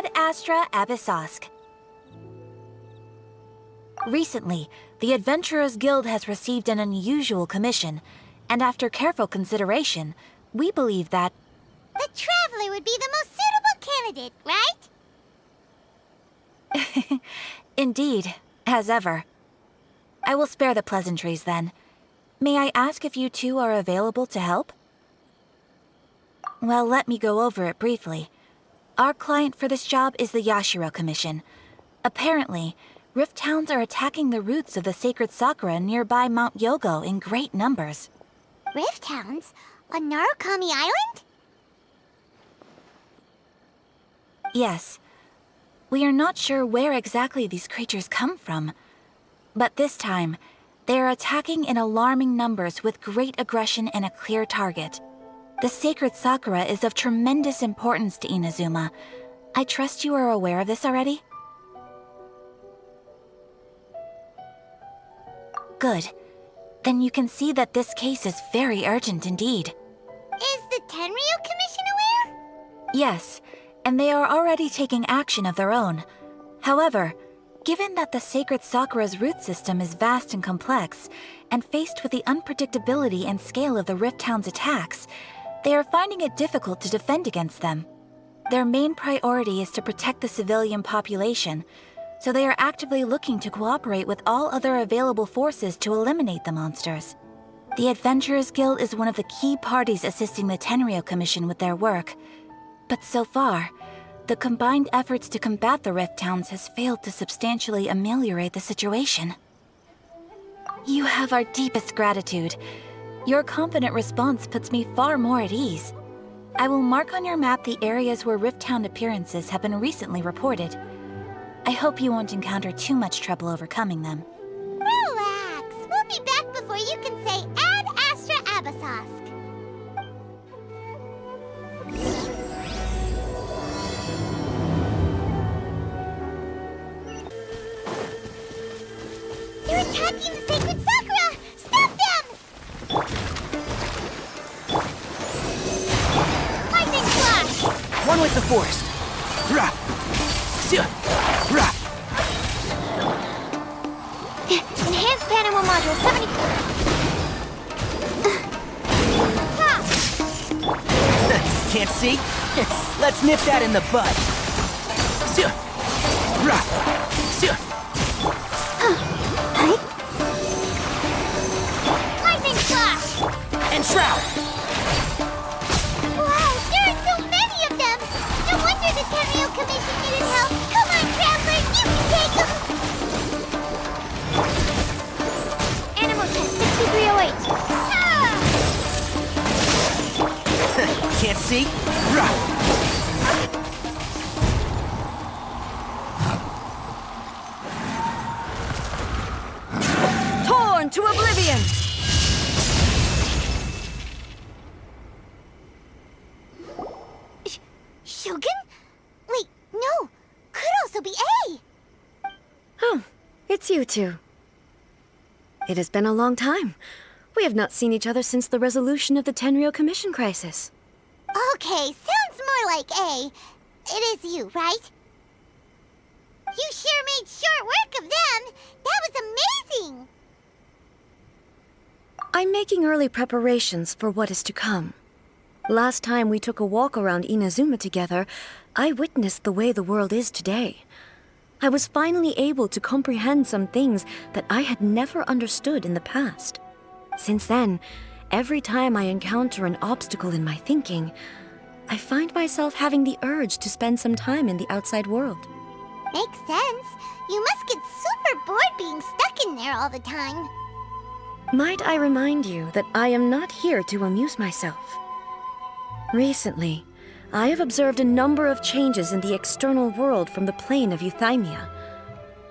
Ad Astra Abyssosk. Recently, the Adventurers Guild has received an unusual commission, and after careful consideration, we believe that... The Traveler would be the most suitable candidate, right? Indeed, as ever. I will spare the pleasantries then. May I ask if you two are available to help? Well, let me go over it briefly. Our client for this job is the Yashiro Commission. Apparently, Rift Towns are attacking the roots of the sacred sakura nearby Mount Yogo in great numbers. Rift Hounds? On Narukami Island? Yes. We are not sure where exactly these creatures come from. But this time, they are attacking in alarming numbers with great aggression and a clear target. The sacred sakura is of tremendous importance to Inazuma. I trust you are aware of this already? Good. Then you can see that this case is very urgent indeed. Is the Tenryu Commission aware? Yes, and they are already taking action of their own. However, given that the sacred sakura's root system is vast and complex, and faced with the unpredictability and scale of the Rift Town's attacks, they are finding it difficult to defend against them. Their main priority is to protect the civilian population, so they are actively looking to cooperate with all other available forces to eliminate the monsters. The Adventurers Guild is one of the key parties assisting the Tenryu Commission with their work. But so far, the combined efforts to combat the Rift Towns has failed to substantially ameliorate the situation. You have our deepest gratitude. Your confident response puts me far more at ease. I will mark on your map the areas where Rift Town appearances have been recently reported. I hope you won't encounter too much trouble overcoming them. Relax. We'll be back before you can say Ad Astra Abyssosk. They're attacking the sacred sakura! Stop them! Lightning flash! One with the forest. Rah! Sia! Rah! Enhanced animal module 70. Can't see? Let's nip that in the bud. Sia! Rah! Sia! Lightning flash! And shroud! Wow, there are so many of them! No wonder the Tenryu Commission needed help! Come on, Traveler, you can take them! Animal test 6308. Can't see? Rah! Torn to oblivion! Shogun? Wait, no! Could also be A! Oh, it's you two. It has been a long time. We have not seen each other since the resolution of the Tenryu Commission crisis. Okay, sounds more like A. It is you, right? You sure made short work of them! That was amazing! I'm making early preparations for what is to come. Last time we took a walk around Inazuma together, I witnessed the way the world is today. I was finally able to comprehend some things that I had never understood in the past. Since then, every time I encounter an obstacle in my thinking, I find myself having the urge to spend some time in the outside world. Makes sense. You must get super bored being stuck in there all the time. Might I remind you that I am not here to amuse myself? Recently, I have observed a number of changes in the external world from the plane of Euthymia.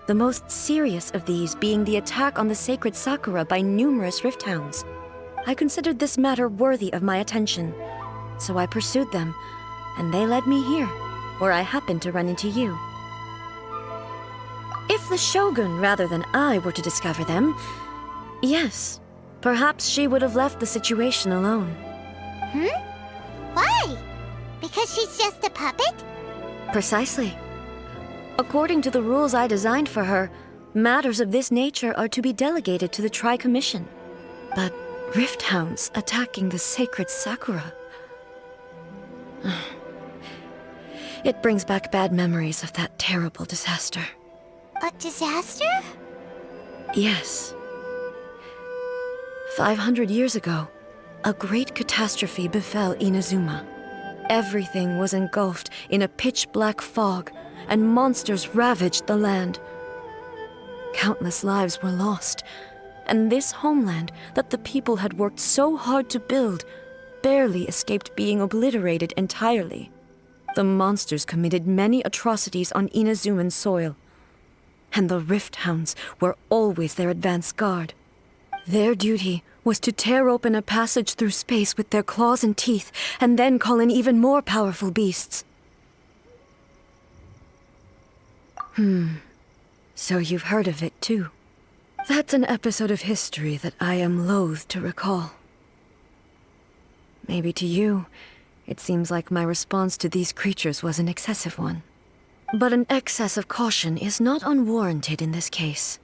The most serious of these being the attack on the sacred sakura by numerous Rift Hounds. I considered this matter worthy of my attention, so I pursued them, and they led me here, where I happened to run into you. If the Shogun rather than I were to discover them, yes, perhaps she would have left the situation alone. Why? Because she's just a puppet? Precisely. According to the rules I designed for her, matters of this nature are to be delegated to the Tri-Commission. But Rift Hounds attacking the sacred Sakura... It brings back bad memories of that terrible disaster. A disaster? Yes. 500 years ago, a great catastrophe befell Inazuma. Everything was engulfed in a pitch-black fog, and monsters ravaged the land. Countless lives were lost, and this homeland that the people had worked so hard to build barely escaped being obliterated entirely. The monsters committed many atrocities on Inazuman soil, and the Rift Hounds were always their advance guard. Their duty was to tear open a passage through space with their claws and teeth, and then call in even more powerful beasts. So you've heard of it too. That's an episode of history that I am loath to recall. Maybe to you, it seems like my response to these creatures was an excessive one. But an excess of caution is not unwarranted in this case.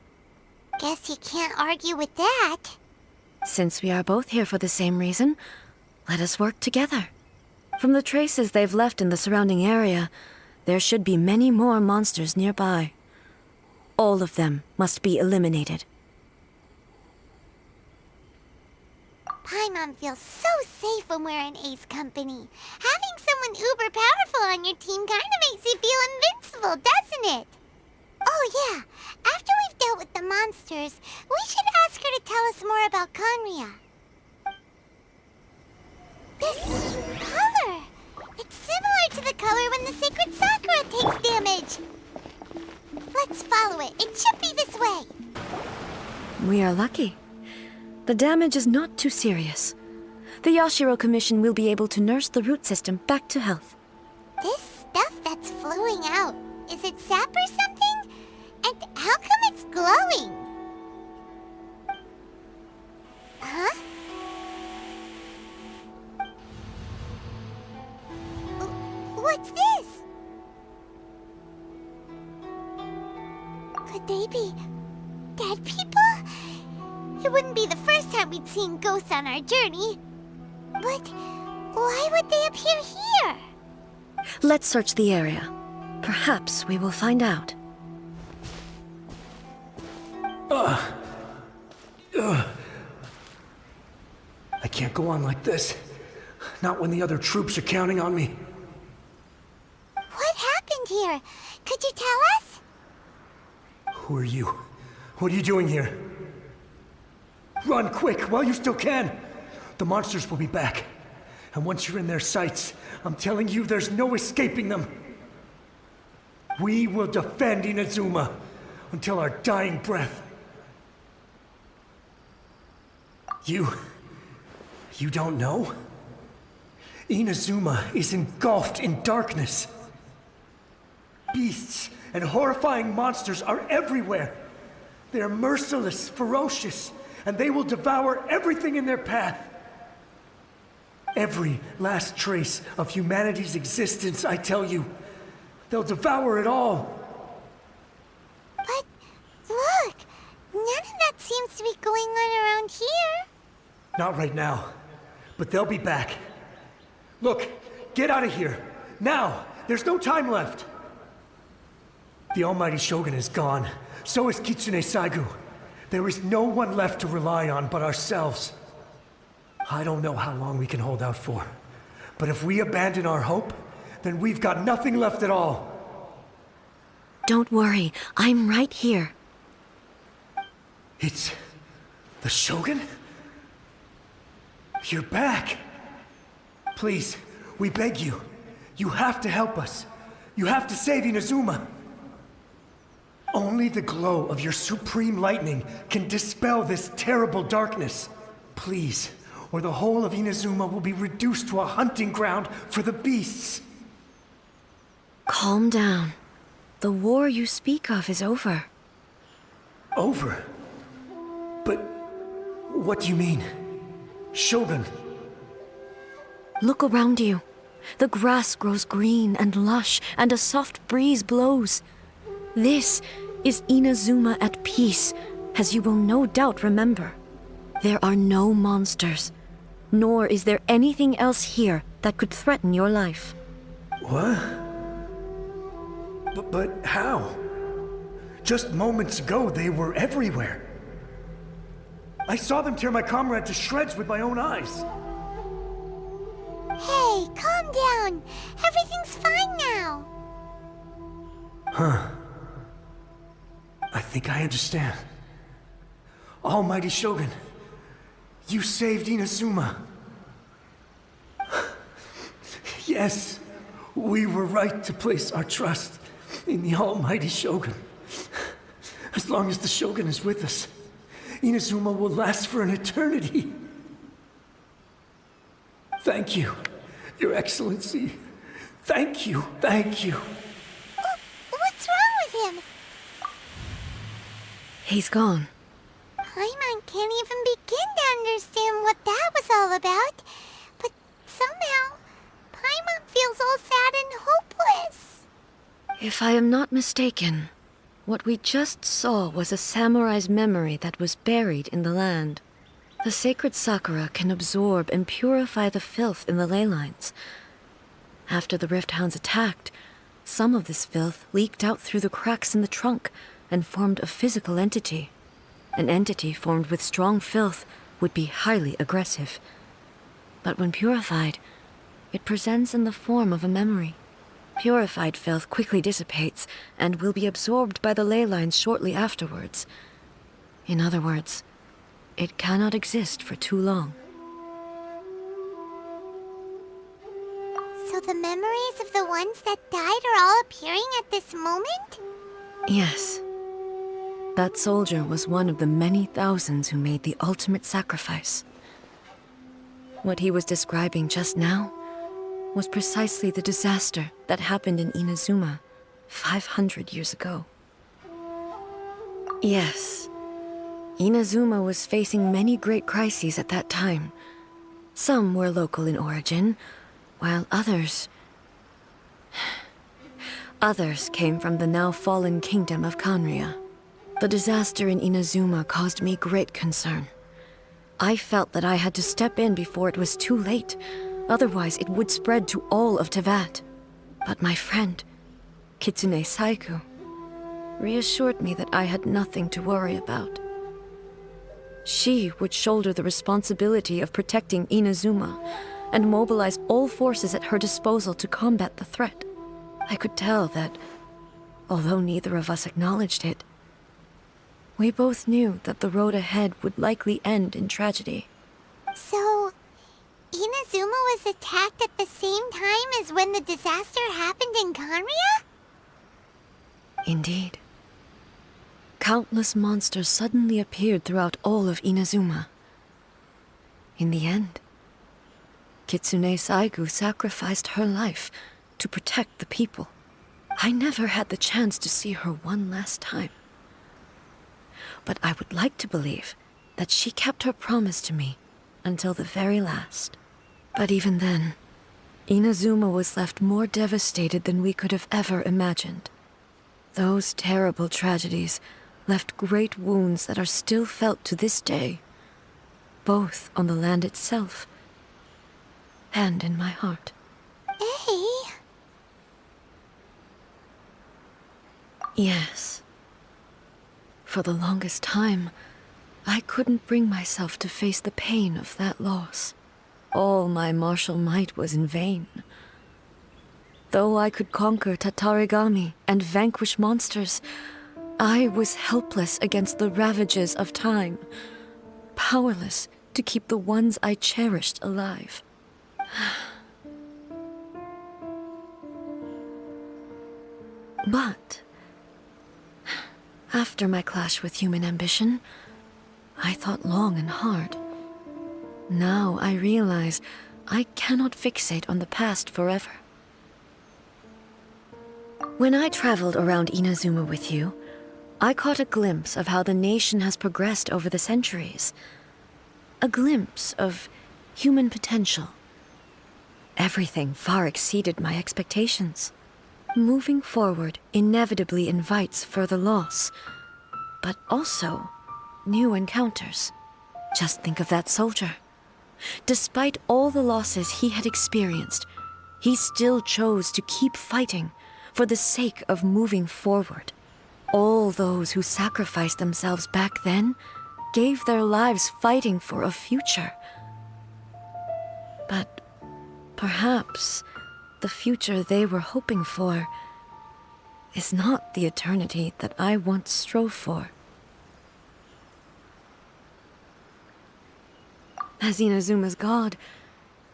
Guess you can't argue with that. Since we are both here for the same reason, let us work together. From the traces they've left in the surrounding area, there should be many more monsters nearby. All of them must be eliminated. Paimon feels so safe when we're in Ace company. Having someone uber powerful on your team kind of makes you feel invincible, doesn't it? Oh yeah, after we've dealt with the monsters, we should ask her to tell us more about Conria. This color! It's similar to the color when the sacred Sakura takes damage. Let's follow it. It should be this way. We are lucky. The damage is not too serious. The Yashiro Commission will be able to nurse the root system back to health. This stuff that's flowing out, is it sap or something? And how come it's glowing? Huh? What's this? Could they be dead people? It wouldn't be the first time we'd seen ghosts on our journey. But why would they appear here? Let's search the area. Perhaps we will find out. I can't go on like this. Not when the other troops are counting on me. What happened here? Could you tell us? Who are you? What are you doing here? Run quick while you still can! The monsters will be back. And once you're in their sights, I'm telling you there's no escaping them. We will defend Inazuma until our dying breath. You don't know? Inazuma is engulfed in darkness. Beasts and horrifying monsters are everywhere. They are merciless, ferocious, and they will devour everything in their path. Every last trace of humanity's existence, I tell you. They'll devour it all. But look, none of that seems to be going on around here. Not right now, but they'll be back. Look, get out of here. Now! There's no time left! The Almighty Shogun is gone. So is Kitsune Saigu. There is no one left to rely on but ourselves. I don't know how long we can hold out for. But if we abandon our hope, then we've got nothing left at all. Don't worry, I'm right here. It's... the Shogun? You're back! Please, we beg you. You have to help us. You have to save Inazuma. Only the glow of your supreme lightning can dispel this terrible darkness. Please, or the whole of Inazuma will be reduced to a hunting ground for the beasts. Calm down. The war you speak of is over. Over? But what do you mean? Shogun? Look around you. The grass grows green and lush, and a soft breeze blows. This is Inazuma at peace, as you will no doubt remember. There are no monsters, nor is there anything else here that could threaten your life. What? But how? Just moments ago, they were everywhere. I saw them tear my comrade to shreds with my own eyes. Hey, calm down. Everything's fine now. Huh. I think I understand. Almighty Shogun, you saved Inazuma. Yes, we were right to place our trust in the Almighty Shogun. As long as the Shogun is with us, Inazuma will last for an eternity. Thank you, Your Excellency. Thank you, thank you. What's wrong with him? He's gone. Paimon can't even begin to understand what that was all about. But somehow, Paimon feels all sad and hopeless. If I am not mistaken, what we just saw was a samurai's memory that was buried in the land. The sacred sakura can absorb and purify the filth in the ley lines. After the Rift Hounds attacked, some of this filth leaked out through the cracks in the trunk and formed a physical entity. An entity formed with strong filth would be highly aggressive. But when purified, it presents in the form of a memory. Purified filth quickly dissipates and will be absorbed by the ley lines shortly afterwards. In other words, it cannot exist for too long. So the memories of the ones that died are all appearing at this moment? Yes. That soldier was one of the many thousands who made the ultimate sacrifice. What he was describing just now was precisely the disaster that happened in Inazuma 500 years ago. Yes, Inazuma was facing many great crises at that time. Some were local in origin, while others came from the now fallen kingdom of Kanria. The disaster in Inazuma caused me great concern. I felt that I had to step in before it was too late, otherwise it would spread to all of Tevat. But my friend, Kitsune Saiku, reassured me that I had nothing to worry about. She would shoulder the responsibility of protecting Inazuma and mobilize all forces at her disposal to combat the threat. I could tell that, although neither of us acknowledged it, we both knew that the road ahead would likely end in tragedy. So, Inazuma was attacked at the same time as when the disaster happened in Kanria? Indeed. Countless monsters suddenly appeared throughout all of Inazuma. In the end, Kitsune Saigu sacrificed her life to protect the people. I never had the chance to see her one last time. But I would like to believe that she kept her promise to me until the very last. But even then, Inazuma was left more devastated than we could have ever imagined. Those terrible tragedies left great wounds that are still felt to this day, both on the land itself and in my heart. Hey. Yes. For the longest time, I couldn't bring myself to face the pain of that loss. All my martial might was in vain. Though I could conquer Tatarigami and vanquish monsters, I was helpless against the ravages of time, powerless to keep the ones I cherished alive. But after my clash with human ambition, I thought long and hard. Now I realize I cannot fixate on the past forever. When I traveled around Inazuma with you, I caught a glimpse of how the nation has progressed over the centuries. A glimpse of human potential. Everything far exceeded my expectations. Moving forward inevitably invites further loss, but also new encounters. Just think of that soldier. Despite all the losses he had experienced, he still chose to keep fighting for the sake of moving forward. All those who sacrificed themselves back then gave their lives fighting for a future. But perhaps the future they were hoping for is not the eternity that I once strove for. As Inazuma's god,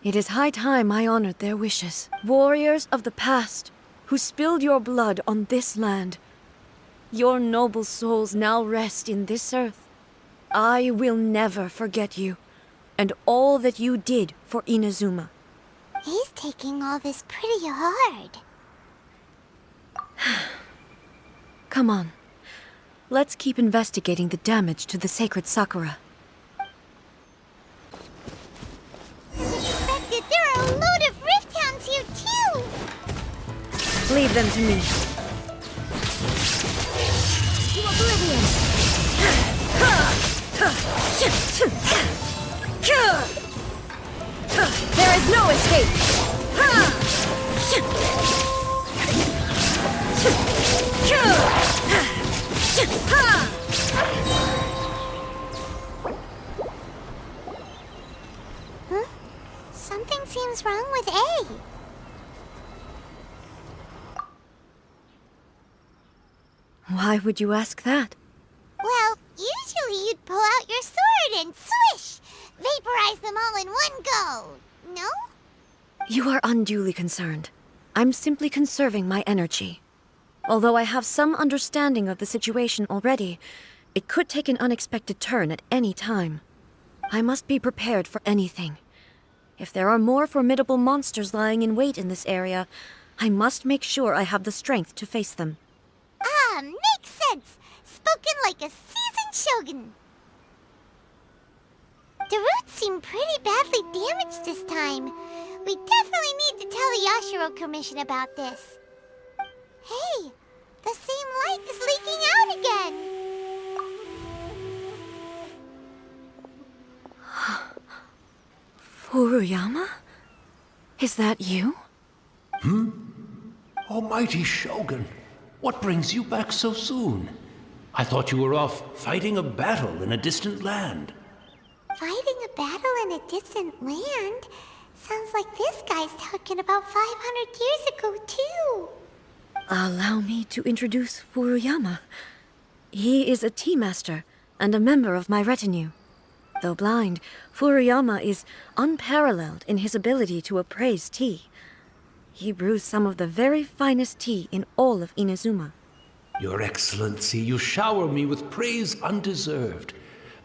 it is high time I honored their wishes. Warriors of the past, who spilled your blood on this land, your noble souls now rest in this earth. I will never forget you, and all that you did for Inazuma. He's taking all this pretty hard. Come on. Let's keep investigating the damage to the sacred Sakura. As expected, there are a load of Rift Hounds here too! Leave them to me. To oblivion! There is no escape! Huh? Something seems wrong with A. Why would you ask that? Well, usually you'd pull out your sword and swish! Vaporize them all in one go, no? You are unduly concerned. I'm simply conserving my energy. Although I have some understanding of the situation already, it could take an unexpected turn at any time. I must be prepared for anything. If there are more formidable monsters lying in wait in this area, I must make sure I have the strength to face them. Ah, makes sense! Spoken like a seasoned shogun! The roots seem pretty badly damaged this time. We definitely need to tell the Yashiro Commission about this. Hey, the same light is leaking out again! Furuyama? Is that you? Almighty Shogun, what brings you back so soon? I thought you were off fighting a battle in a distant land. Fighting a battle in a distant land? Sounds like this guy's talking about 500 years ago, too. Allow me to introduce Furuyama. He is a tea master and a member of my retinue. Though blind, Furuyama is unparalleled in his ability to appraise tea. He brews some of the very finest tea in all of Inazuma. Your Excellency, you shower me with praise undeserved.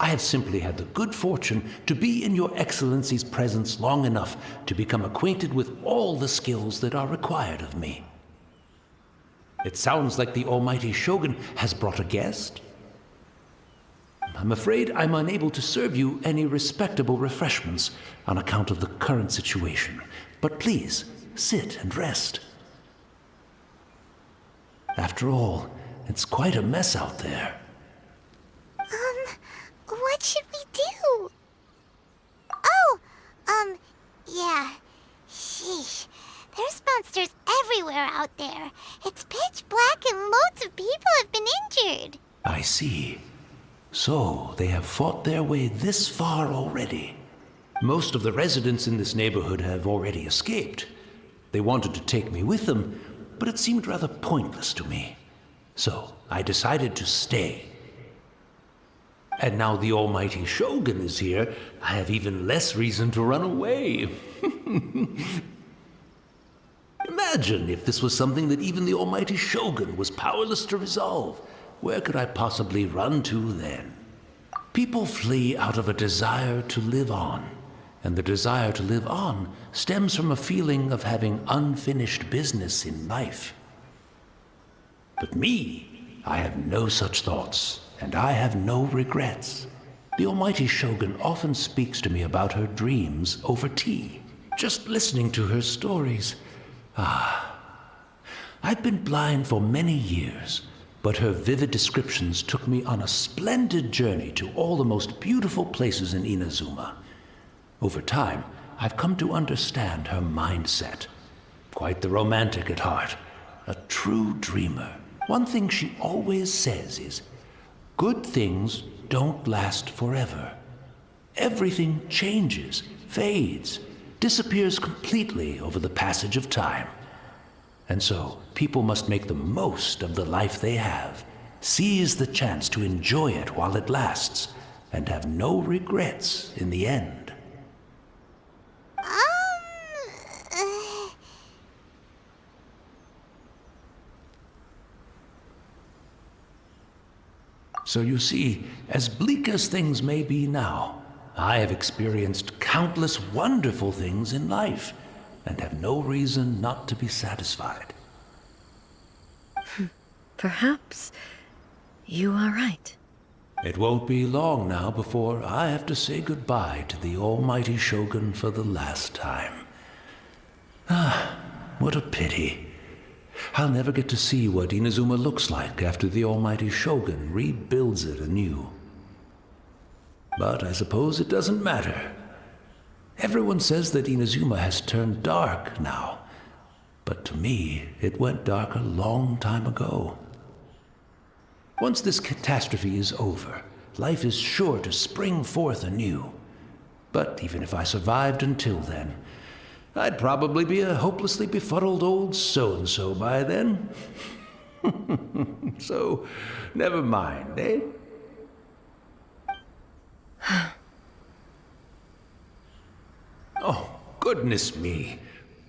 I have simply had the good fortune to be in Your Excellency's presence long enough to become acquainted with all the skills that are required of me. It sounds like the Almighty Shogun has brought a guest. I'm afraid I'm unable to serve you any respectable refreshments on account of the current situation, but please, sit and rest. After all, it's quite a mess out there. What should we do? Yeah. Sheesh. There's monsters everywhere out there. It's pitch black and loads of people have been injured. I see. So, they have fought their way this far already. Most of the residents in this neighborhood have already escaped. They wanted to take me with them, but it seemed rather pointless to me. So, I decided to stay. And now the Almighty Shogun is here, I have even less reason to run away. Imagine if this was something that even the Almighty Shogun was powerless to resolve. Where could I possibly run to then? People flee out of a desire to live on, and the desire to live on stems from a feeling of having unfinished business in life. But me, I have no such thoughts, and I have no regrets. The Almighty Shogun often speaks to me about her dreams over tea. just listening to her stories. I've been blind for many years, but her vivid descriptions took me on a splendid journey to all the most beautiful places in Inazuma. Over time, I've come to understand her mindset. Quite the romantic at heart, a true dreamer. One thing she always says is, good things don't last forever. Everything changes, fades, disappears completely over the passage of time. And so, people must make the most of the life they have, seize the chance to enjoy it while it lasts, and have no regrets in the end. So you see, as bleak as things may be now, I have experienced countless wonderful things in life, and have no reason not to be satisfied. Perhaps you are right. It won't be long now before I have to say goodbye to the almighty Shogun for the last time. What a pity. I'll never get to see what Inazuma looks like after the almighty Shogun rebuilds it anew. But I suppose it doesn't matter. Everyone says that Inazuma has turned dark now, but to me, it went dark a long time ago. Once this catastrophe is over, life is sure to spring forth anew. But even if I survived until then, I'd probably be a hopelessly befuddled old so-and-so by then. So, never mind, eh? Oh, goodness me.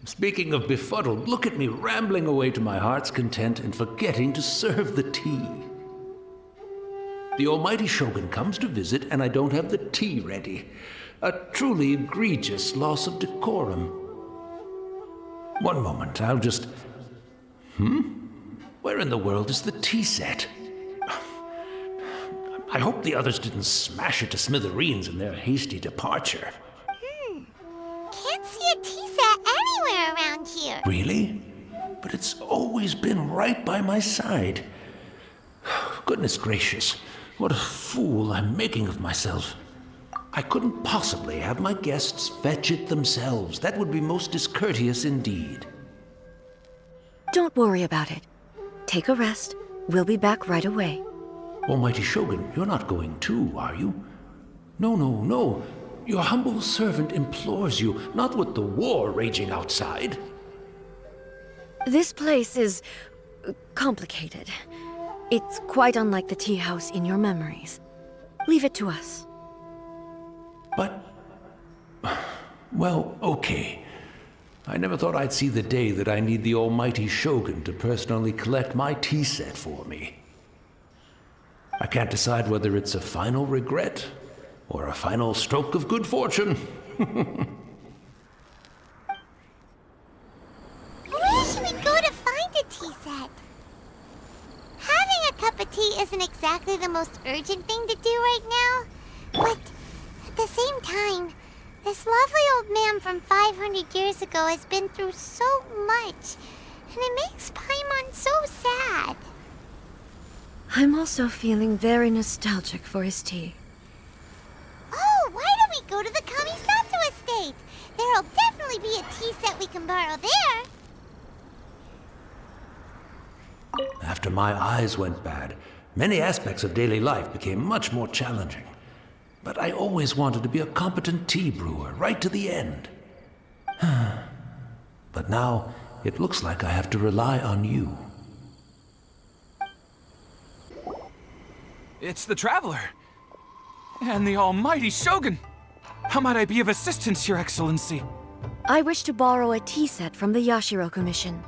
Speaking of befuddled, look at me rambling away to my heart's content and forgetting to serve the tea. The almighty Shogun comes to visit and I don't have the tea ready. A truly egregious loss of decorum. One moment, I'll just... Where in the world is the tea set? I hope the others didn't smash it to smithereens in their hasty departure. Can't see a tea set anywhere around here. Really? But it's always been right by my side. Goodness gracious, what a fool I'm making of myself. I couldn't possibly have my guests fetch it themselves. That would be most discourteous indeed. Don't worry about it. Take a rest. We'll be back right away. Almighty Shogun, you're not going too, are you? No. Your humble servant implores you, not with the war raging outside. This place is complicated. It's quite unlike the tea house in your memories. Leave it to us. But... well, okay. I never thought I'd see the day that I need the almighty Shogun to personally collect my tea set for me. I can't decide whether it's a final regret or a final stroke of good fortune. Where should we go to find a tea set? Having a cup of tea isn't exactly the most urgent thing to do right now, but at the same time, this lovely old man from 500 years ago has been through so much, and it makes Paimon so sad. I'm also feeling very nostalgic for his tea. Oh, why don't we go to the Kamisato estate? There'll definitely be a tea set we can borrow there. After my eyes went bad, many aspects of daily life became much more challenging. But I always wanted to be a competent tea brewer, right to the end. But now, it looks like I have to rely on you. It's the Traveler. And the almighty Shogun. How might I be of assistance, Your Excellency? I wish to borrow a tea set from the Yashiro Commission.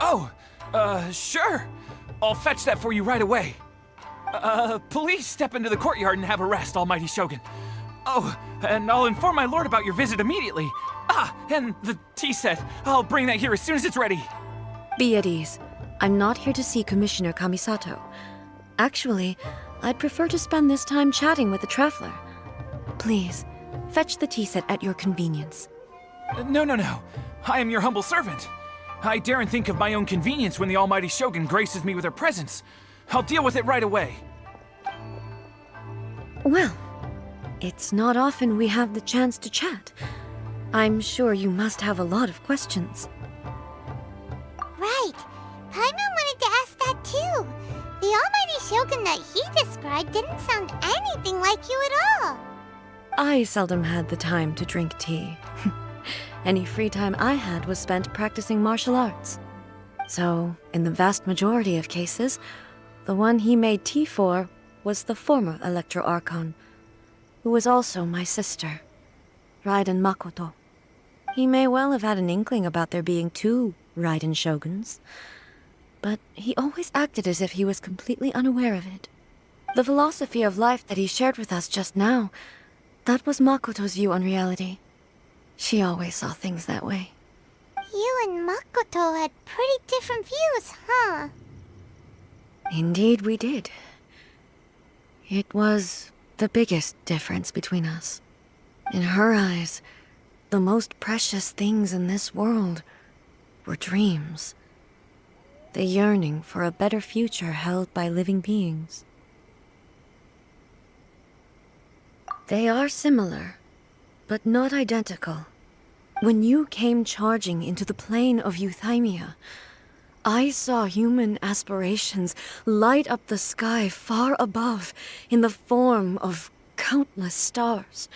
Oh, sure. I'll fetch that for you right away. Please step into the courtyard and have a rest, almighty Shogun. Oh, and I'll inform my lord about your visit immediately. And the tea set. I'll bring that here as soon as it's ready. Be at ease. I'm not here to see Commissioner Kamisato. Actually, I'd prefer to spend this time chatting with the Traveler. Please, fetch the tea set at your convenience. No. I am your humble servant. I daren't think of my own convenience when the almighty Shogun graces me with her presence. I'll deal with it right away. Well, it's not often we have the chance to chat. I'm sure you must have a lot of questions. Right. Paimon wanted to ask that too. The almighty Shogun that he described didn't sound anything like you at all. I seldom had the time to drink tea. Any free time I had was spent practicing martial arts. So, in the vast majority of cases, the one he made tea for was the former Electro Archon, who was also my sister, Raiden Makoto. He may well have had an inkling about there being two Raiden Shoguns, but he always acted as if he was completely unaware of it. The philosophy of life that he shared with us just now, that was Makoto's view on reality. She always saw things that way. You and Makoto had pretty different views, huh? Indeed we did. It was the biggest difference between us. In her eyes, the most precious things in this world were dreams. The yearning for a better future held by living beings. They are similar, but not identical. When you came charging into the plane of Euthymia, I saw human aspirations light up the sky far above in the form of countless stars.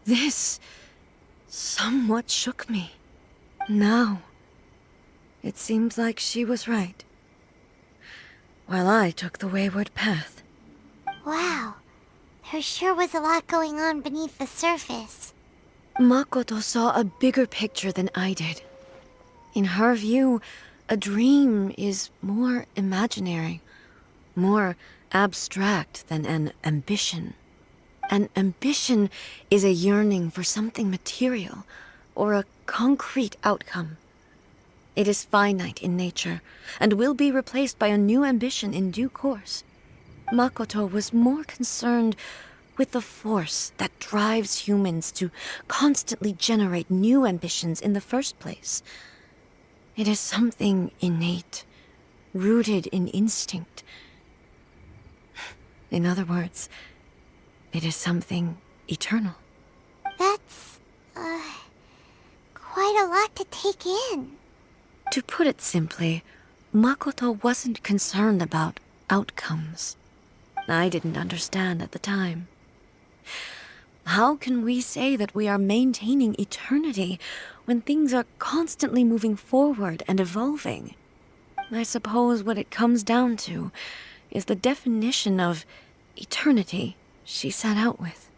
This somewhat shook me. Now, it seems like she was right, while I took the wayward path. Wow. There sure was a lot going on beneath the surface. Makoto saw a bigger picture than I did. In her view, a dream is more imaginary, more abstract than an ambition. An ambition is a yearning for something material, or a concrete outcome. It is finite in nature, and will be replaced by a new ambition in due course. Makoto was more concerned with the force that drives humans to constantly generate new ambitions in the first place. It is something innate, rooted in instinct. In other words, it is something eternal. That's, quite a lot to take in. To put it simply, Makoto wasn't concerned about outcomes. I didn't understand at the time. How can we say that we are maintaining eternity when things are constantly moving forward and evolving? I suppose what it comes down to is the definition of eternity she set out with.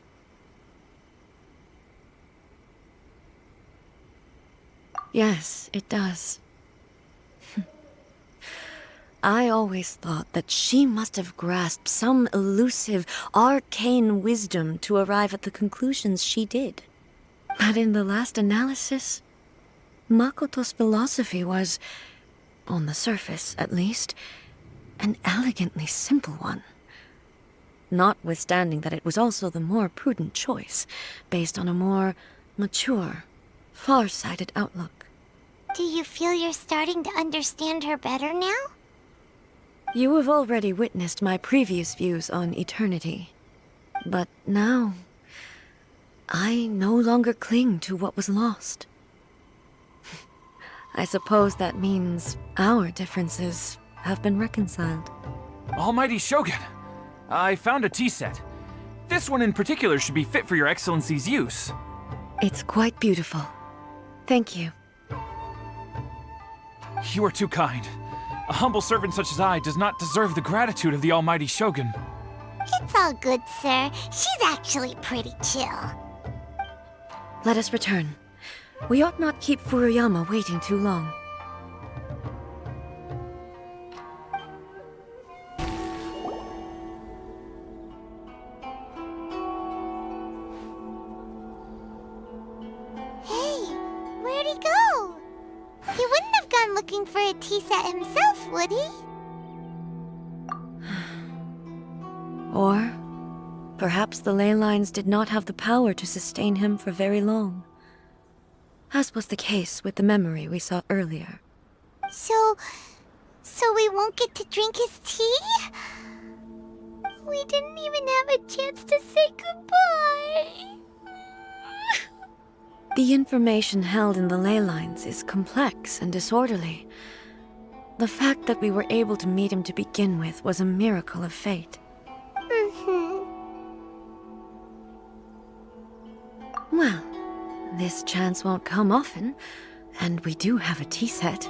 Yes, it does. I always thought that she must have grasped some elusive, arcane wisdom to arrive at the conclusions she did. But in the last analysis, Makoto's philosophy was, on the surface at least, an elegantly simple one. Notwithstanding that it was also the more prudent choice, based on a more mature, far-sighted outlook. Do you feel you're starting to understand her better now? You have already witnessed my previous views on eternity. But now, I no longer cling to what was lost. I suppose that means our differences have been reconciled. Almighty Shogun, I found a tea set. This one in particular should be fit for your Excellency's use. It's quite beautiful. Thank you. You are too kind. A humble servant such as I does not deserve the gratitude of the Almighty Shogun. It's all good, sir. She's actually pretty chill. Let us return. We ought not keep Furuyama waiting too long. Hey, where'd he go? He wouldn't have gone looking for a tea set himself, would he? Or perhaps the ley lines did not have the power to sustain him for very long. as was the case with the memory we saw earlier. So we won't get to drink his tea? We didn't even have a chance to say goodbye. The information held in the ley lines is complex and disorderly. The fact that we were able to meet him to begin with was a miracle of fate. Well, this chance won't come often, and we do have a tea set.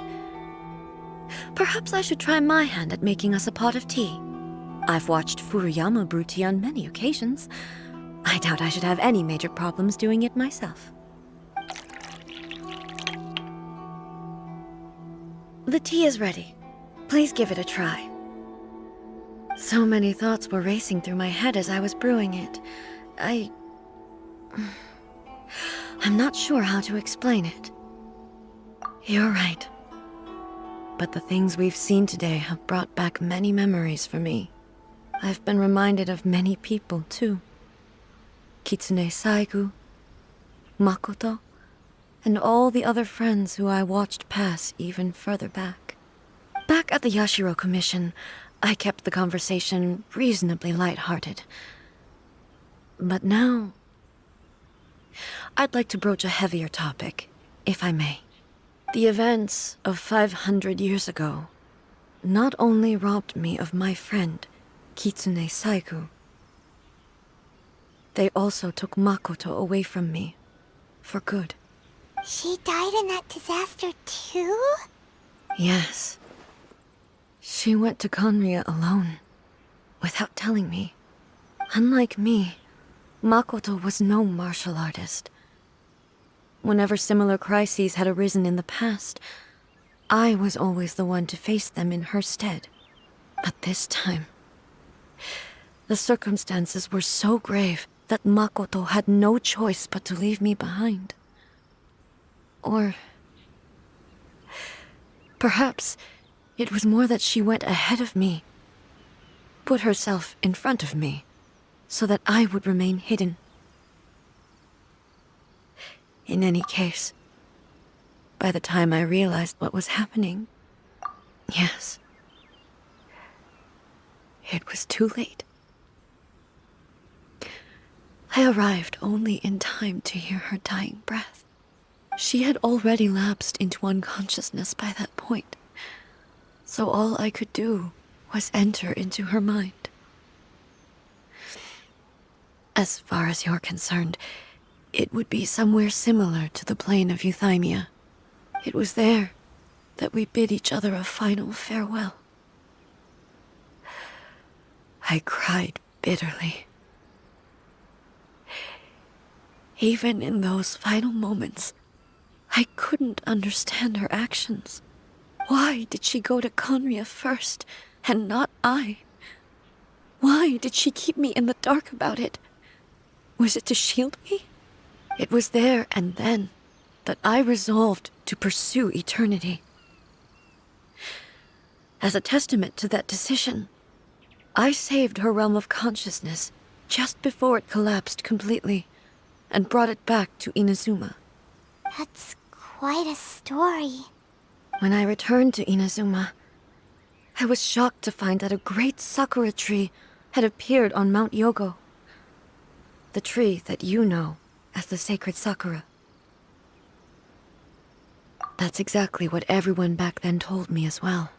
Perhaps I should try my hand at making us a pot of tea. I've watched Furuyama brew tea on many occasions. I doubt I should have any major problems doing it myself. The tea is ready. Please give it a try. So many thoughts were racing through my head as I was brewing it. I'm not sure how to explain it. You're right. But the things we've seen today have brought back many memories for me. I've been reminded of many people, too. Kitsune Saigu, Makoto, and all the other friends who I watched pass even further back. Back at the Yashiro Commission, I kept the conversation reasonably lighthearted. But now, I'd like to broach a heavier topic, if I may. The events of 500 years ago not only robbed me of my friend, Kitsune Saigu, they also took Makoto away from me, for good. She died in that disaster too? Yes. She went to Conria alone, without telling me. Unlike me, Makoto was no martial artist. Whenever similar crises had arisen in the past, I was always the one to face them in her stead. But this time, the circumstances were so grave that Makoto had no choice but to leave me behind. Or perhaps it was more that she went ahead of me, put herself in front of me, so that I would remain hidden. In any case, by the time I realized what was happening, yes, it was too late. I arrived only in time to hear her dying breath. She had already lapsed into unconsciousness by that point, so all I could do was enter into her mind. As far as you're concerned, it would be somewhere similar to the plane of Euthymia. It was there that we bid each other a final farewell. I cried bitterly. Even in those final moments, I couldn't understand her actions. Why did she go to Conria first, and not I? Why did she keep me in the dark about it? Was it to shield me? It was there and then that I resolved to pursue eternity. As a testament to that decision, I saved her realm of consciousness just before it collapsed completely, and brought it back to Inazuma. That's quite a story. When I returned to Inazuma, I was shocked to find that a great sakura tree had appeared on Mount Yogo. The tree that you know as the sacred sakura. That's exactly what everyone back then told me as well.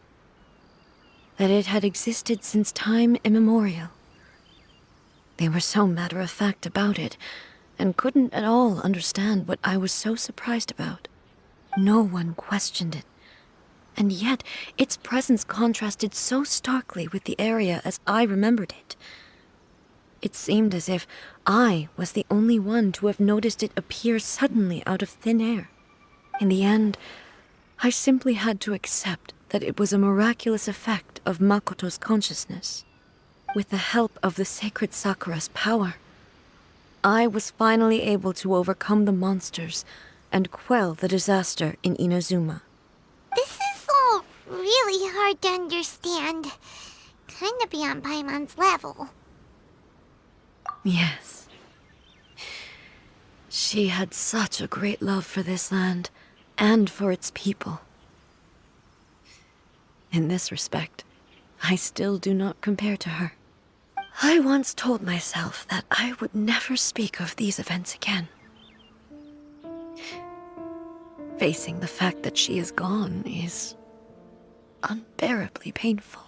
That it had existed since time immemorial. They were so matter-of-fact about it, and couldn't at all understand what I was so surprised about. No one questioned it, and yet its presence contrasted so starkly with the area as I remembered it. It seemed as if I was the only one to have noticed it appear suddenly out of thin air. In the end, I simply had to accept that it was a miraculous effect of Makoto's consciousness. With the help of the sacred Sakura's power, I was finally able to overcome the monsters and quell the disaster in Inazuma. This is all really hard to understand. Kinda beyond Paimon's level. Yes. She had such a great love for this land, and for its people. In this respect, I still do not compare to her. I once told myself that I would never speak of these events again. Facing the fact that she is gone is unbearably painful.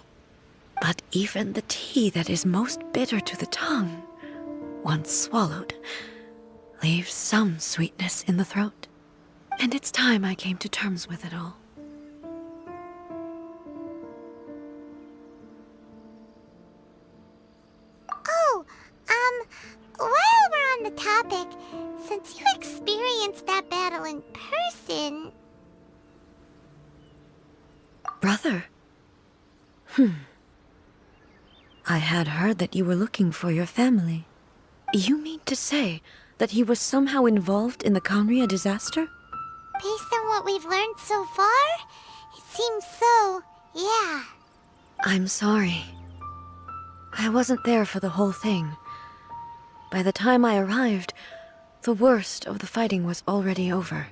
But even the tea that is most bitter to the tongue, once swallowed, leaves some sweetness in the throat. And it's time I came to terms with it all. Oh, while we're on the topic, since you experienced that battle in person... Brother? I had heard that you were looking for your family. You mean to say that he was somehow involved in the Conria disaster? Based on what we've learned so far, it seems so, yeah. I'm sorry. I wasn't there for the whole thing. By the time I arrived, the worst of the fighting was already over.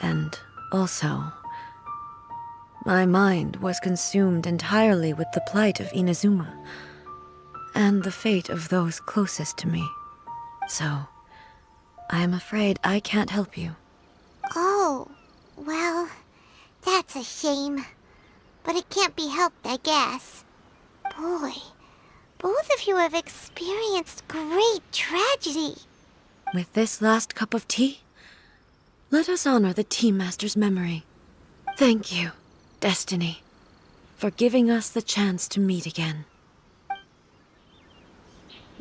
And also, my mind was consumed entirely with the plight of Inazuma, and the fate of those closest to me. So, I am afraid I can't help you. Oh, well, that's a shame. But it can't be helped, I guess. Boy, both of you have experienced great tragedy. With this last cup of tea, let us honor the Tea Master's memory. Thank you, Destiny, for giving us the chance to meet again.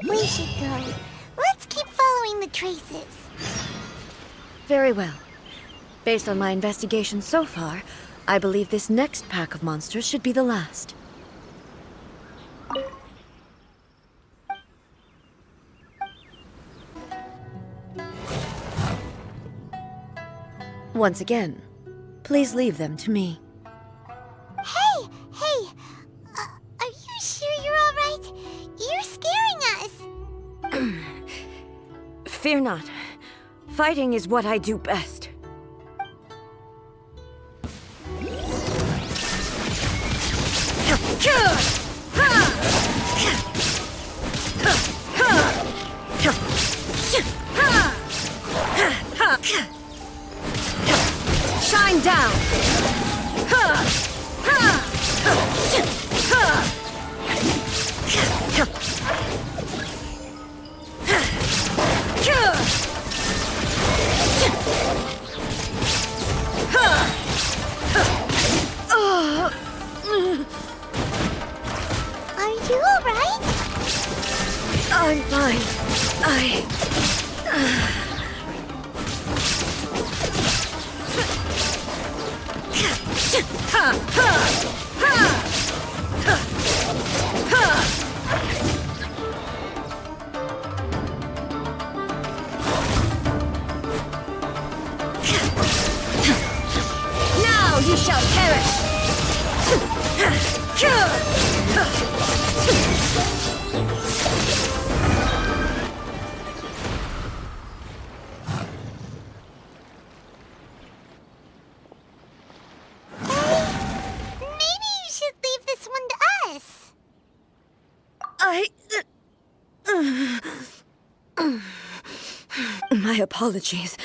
We should go. Let's keep following the traces. Very well. Based on my investigation so far, I believe this next pack of monsters should be the last. Once again, please leave them to me. Hey! Are you sure you're all right? You're scaring us! Fear not. Fighting is what I do best. Shine down! Are you all right? I'm fine. Now you shall perish! Maybe you should leave this one to us. My apologies.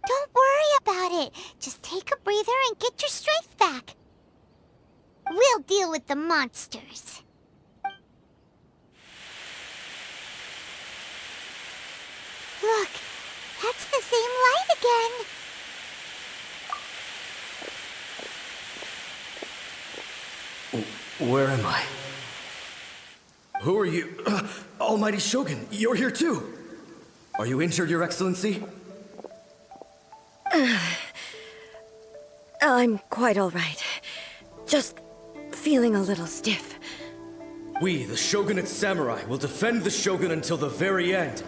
Don't worry about it. Just take a breather and get your strength back. We'll deal with the monsters. Look, that's the same light again. Where am I? Who are you? Almighty Shogun, you're here too! Are you injured, Your Excellency? I'm quite all right. Just feeling a little stiff. We, the Shogunate Samurai, will defend the Shogun until the very end.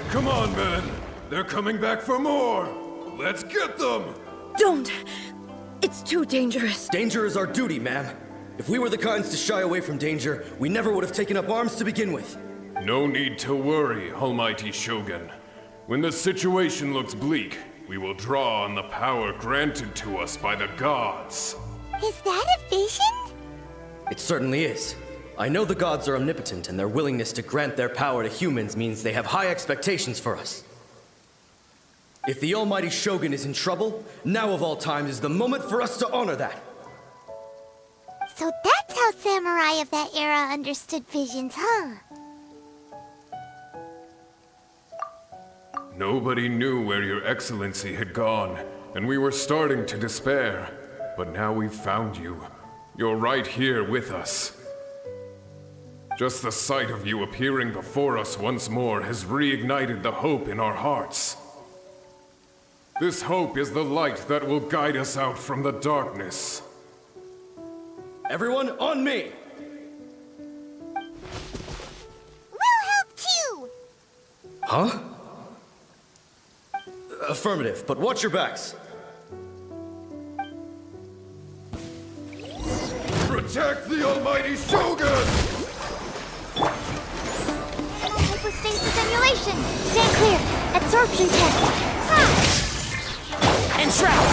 Come on, men! They're coming back for more! Let's get them! Don't! It's too dangerous. Danger is our duty, ma'am. If we were the kinds to shy away from danger, we never would have taken up arms to begin with. No need to worry, Almighty Shogun. When the situation looks bleak, we will draw on the power granted to us by the gods. Is that a vision? It certainly is. I know the gods are omnipotent, and their willingness to grant their power to humans means they have high expectations for us. If the Almighty Shogun is in trouble, now of all times is the moment for us to honor that. So that's how samurai of that era understood visions, huh? Nobody knew where your excellency had gone, and we were starting to despair. But now we've found you. You're right here with us. Just the sight of you appearing before us once more has reignited the hope in our hearts. This hope is the light that will guide us out from the darkness. Everyone, on me! We'll help too! Huh? Affirmative, but watch your backs. Protect the Almighty Shogun! Hypostasis emulation! Stand clear! Absorption test! Ha! Enshroud!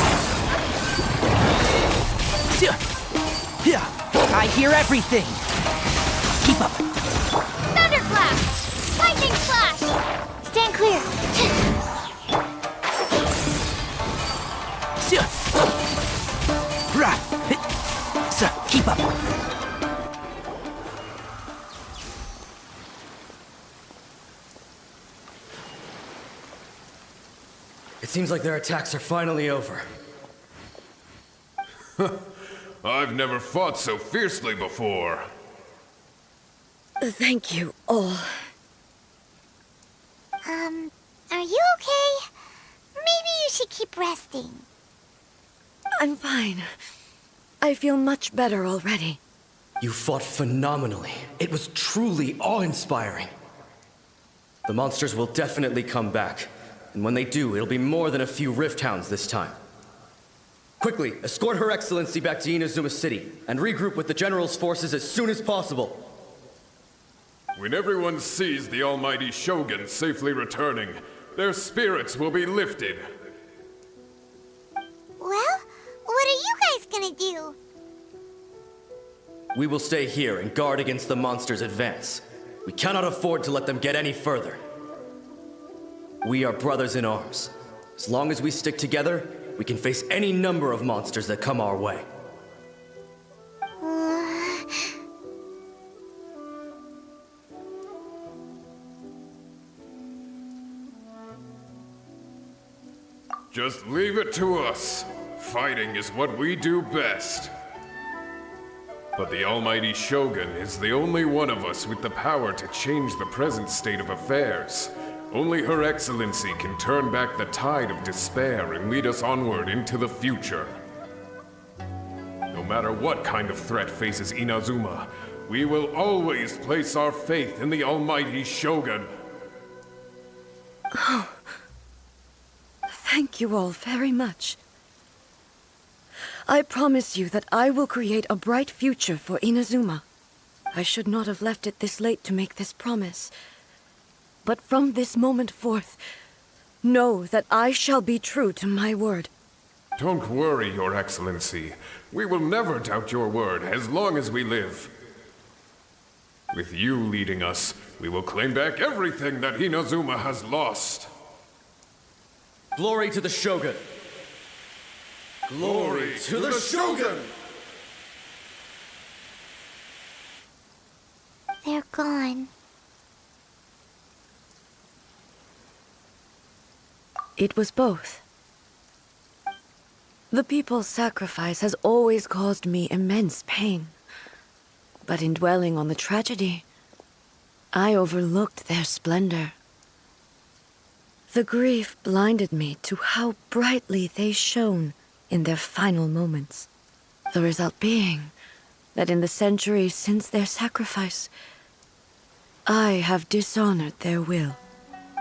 I hear everything! Keep up! Thunderflash! Lightning slash! Stand clear! Keep up! It seems like their attacks are finally over. I've never fought so fiercely before. Thank you all. Are you okay? Maybe you should keep resting. I'm fine. I feel much better already. You fought phenomenally. It was truly awe-inspiring. The monsters will definitely come back. And when they do, it'll be more than a few Rift Hounds this time. Quickly, escort Her Excellency back to Inazuma City, and regroup with the General's forces as soon as possible. When everyone sees the Almighty Shogun safely returning, their spirits will be lifted. Well, what are you guys gonna do? We will stay here and guard against the monsters' advance. We cannot afford to let them get any further. We are brothers in arms. As long as we stick together, we can face any number of monsters that come our way. Just leave it to us. Fighting is what we do best. But the Almighty Shogun is the only one of us with the power to change the present state of affairs. Only Her Excellency can turn back the tide of despair and lead us onward into the future. No matter what kind of threat faces Inazuma, we will always place our faith in the Almighty Shogun. Oh. Thank you all very much. I promise you that I will create a bright future for Inazuma. I should not have left it this late to make this promise. But from this moment forth, know that I shall be true to my word. Don't worry, Your Excellency. We will never doubt your word as long as we live. With you leading us, we will claim back everything that Inazuma has lost. Glory to the Shogun! Glory to the Shogun! They're gone. It was both. The people's sacrifice has always caused me immense pain. But in dwelling on the tragedy, I overlooked their splendor. The grief blinded me to how brightly they shone in their final moments. The result being that in the centuries since their sacrifice, I have dishonored their will.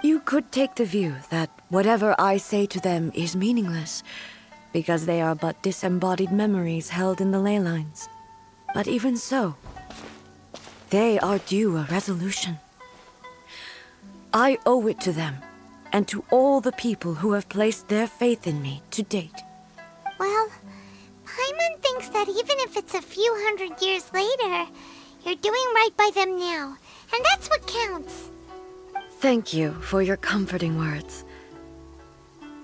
You could take the view that whatever I say to them is meaningless, because they are but disembodied memories held in the ley lines. But even so, they are due a resolution. I owe it to them, and to all the people who have placed their faith in me to date. Well, Paimon thinks that even if it's a few hundred years later, you're doing right by them now, and that's what counts. Thank you for your comforting words.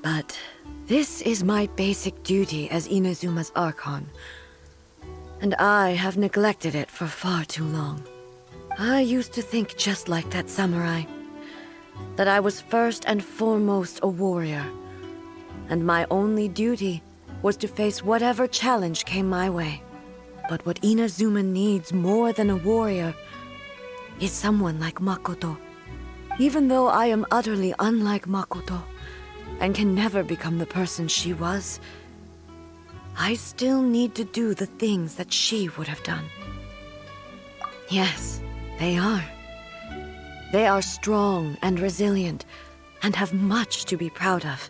But this is my basic duty as Inazuma's Archon, and I have neglected it for far too long. I used to think just like that samurai, that I was first and foremost a warrior, and my only duty was to face whatever challenge came my way. But what Inazuma needs more than a warrior is someone like Makoto. Even though I am utterly unlike Makoto, and can never become the person she was, I still need to do the things that she would have done. Yes, they are. They are strong and resilient, and have much to be proud of.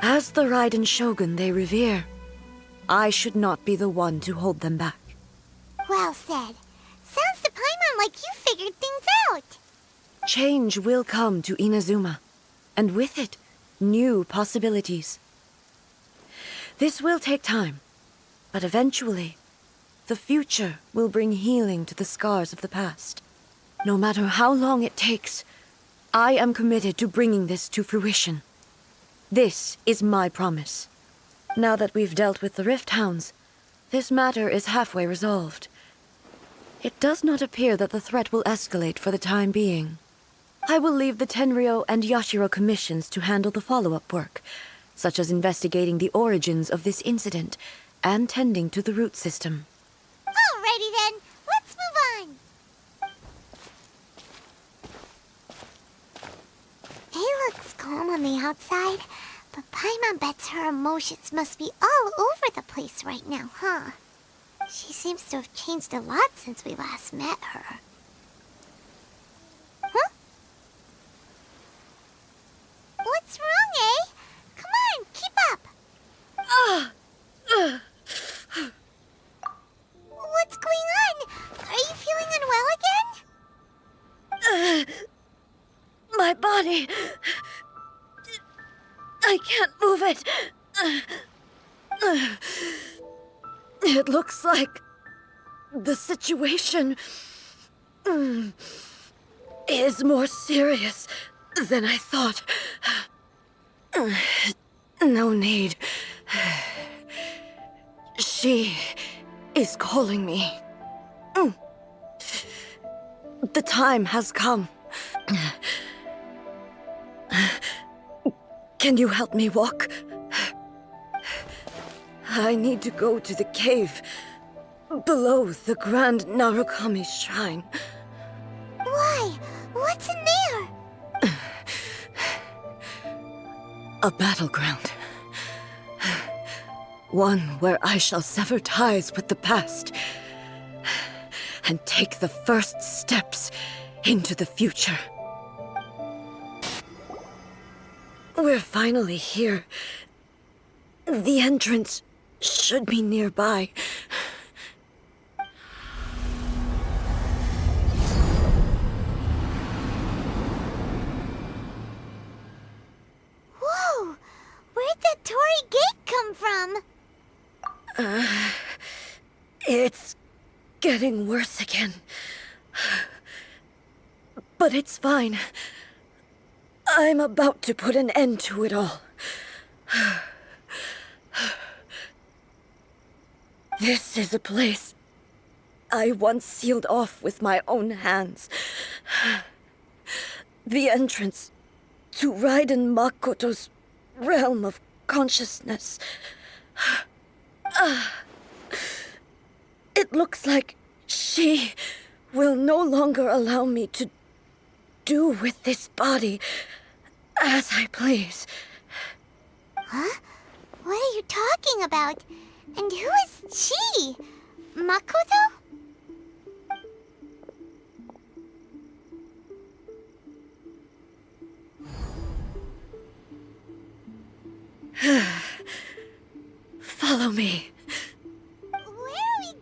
As the Raiden Shogun they revere, I should not be the one to hold them back. Well said. Sounds to Paimon like you figured things out. Change will come to Inazuma, and with it, new possibilities. This will take time, but eventually, the future will bring healing to the scars of the past. No matter how long it takes, I am committed to bringing this to fruition. This is my promise. Now that we've dealt with the Rift Hounds, this matter is halfway resolved. It does not appear that the threat will escalate for the time being. I will leave the Tenryo and Yashiro commissions to handle the follow-up work, such as investigating the origins of this incident and tending to the root system. Alrighty then, let's move on. It looks calm on the outside, but Paimon bets her emotions must be all over the place right now, huh? She seems to have changed a lot since we last met her. Huh? What's wrong, eh? Come on, keep up. What's going on? Are you feeling unwell again? My body... I can't move it. It looks like the situation is more serious than I thought. No need. She is calling me. The time has come. Can you help me walk? I need to go to the cave below the Grand Narukami Shrine. Why? What's in there? A battleground. One where I shall sever ties with the past and take the first steps into the future. We're finally here. The entrance should be nearby. Whoa! Where'd that Torii gate come from? It's getting worse again. But it's fine. I'm about to put an end to it all. This is a place I once sealed off with my own hands. The entrance to Raiden Makoto's realm of consciousness. It looks like she will no longer allow me to do with this body as I please. Huh? What are you talking about? And who is she? Makoto? Follow me. Where are we go?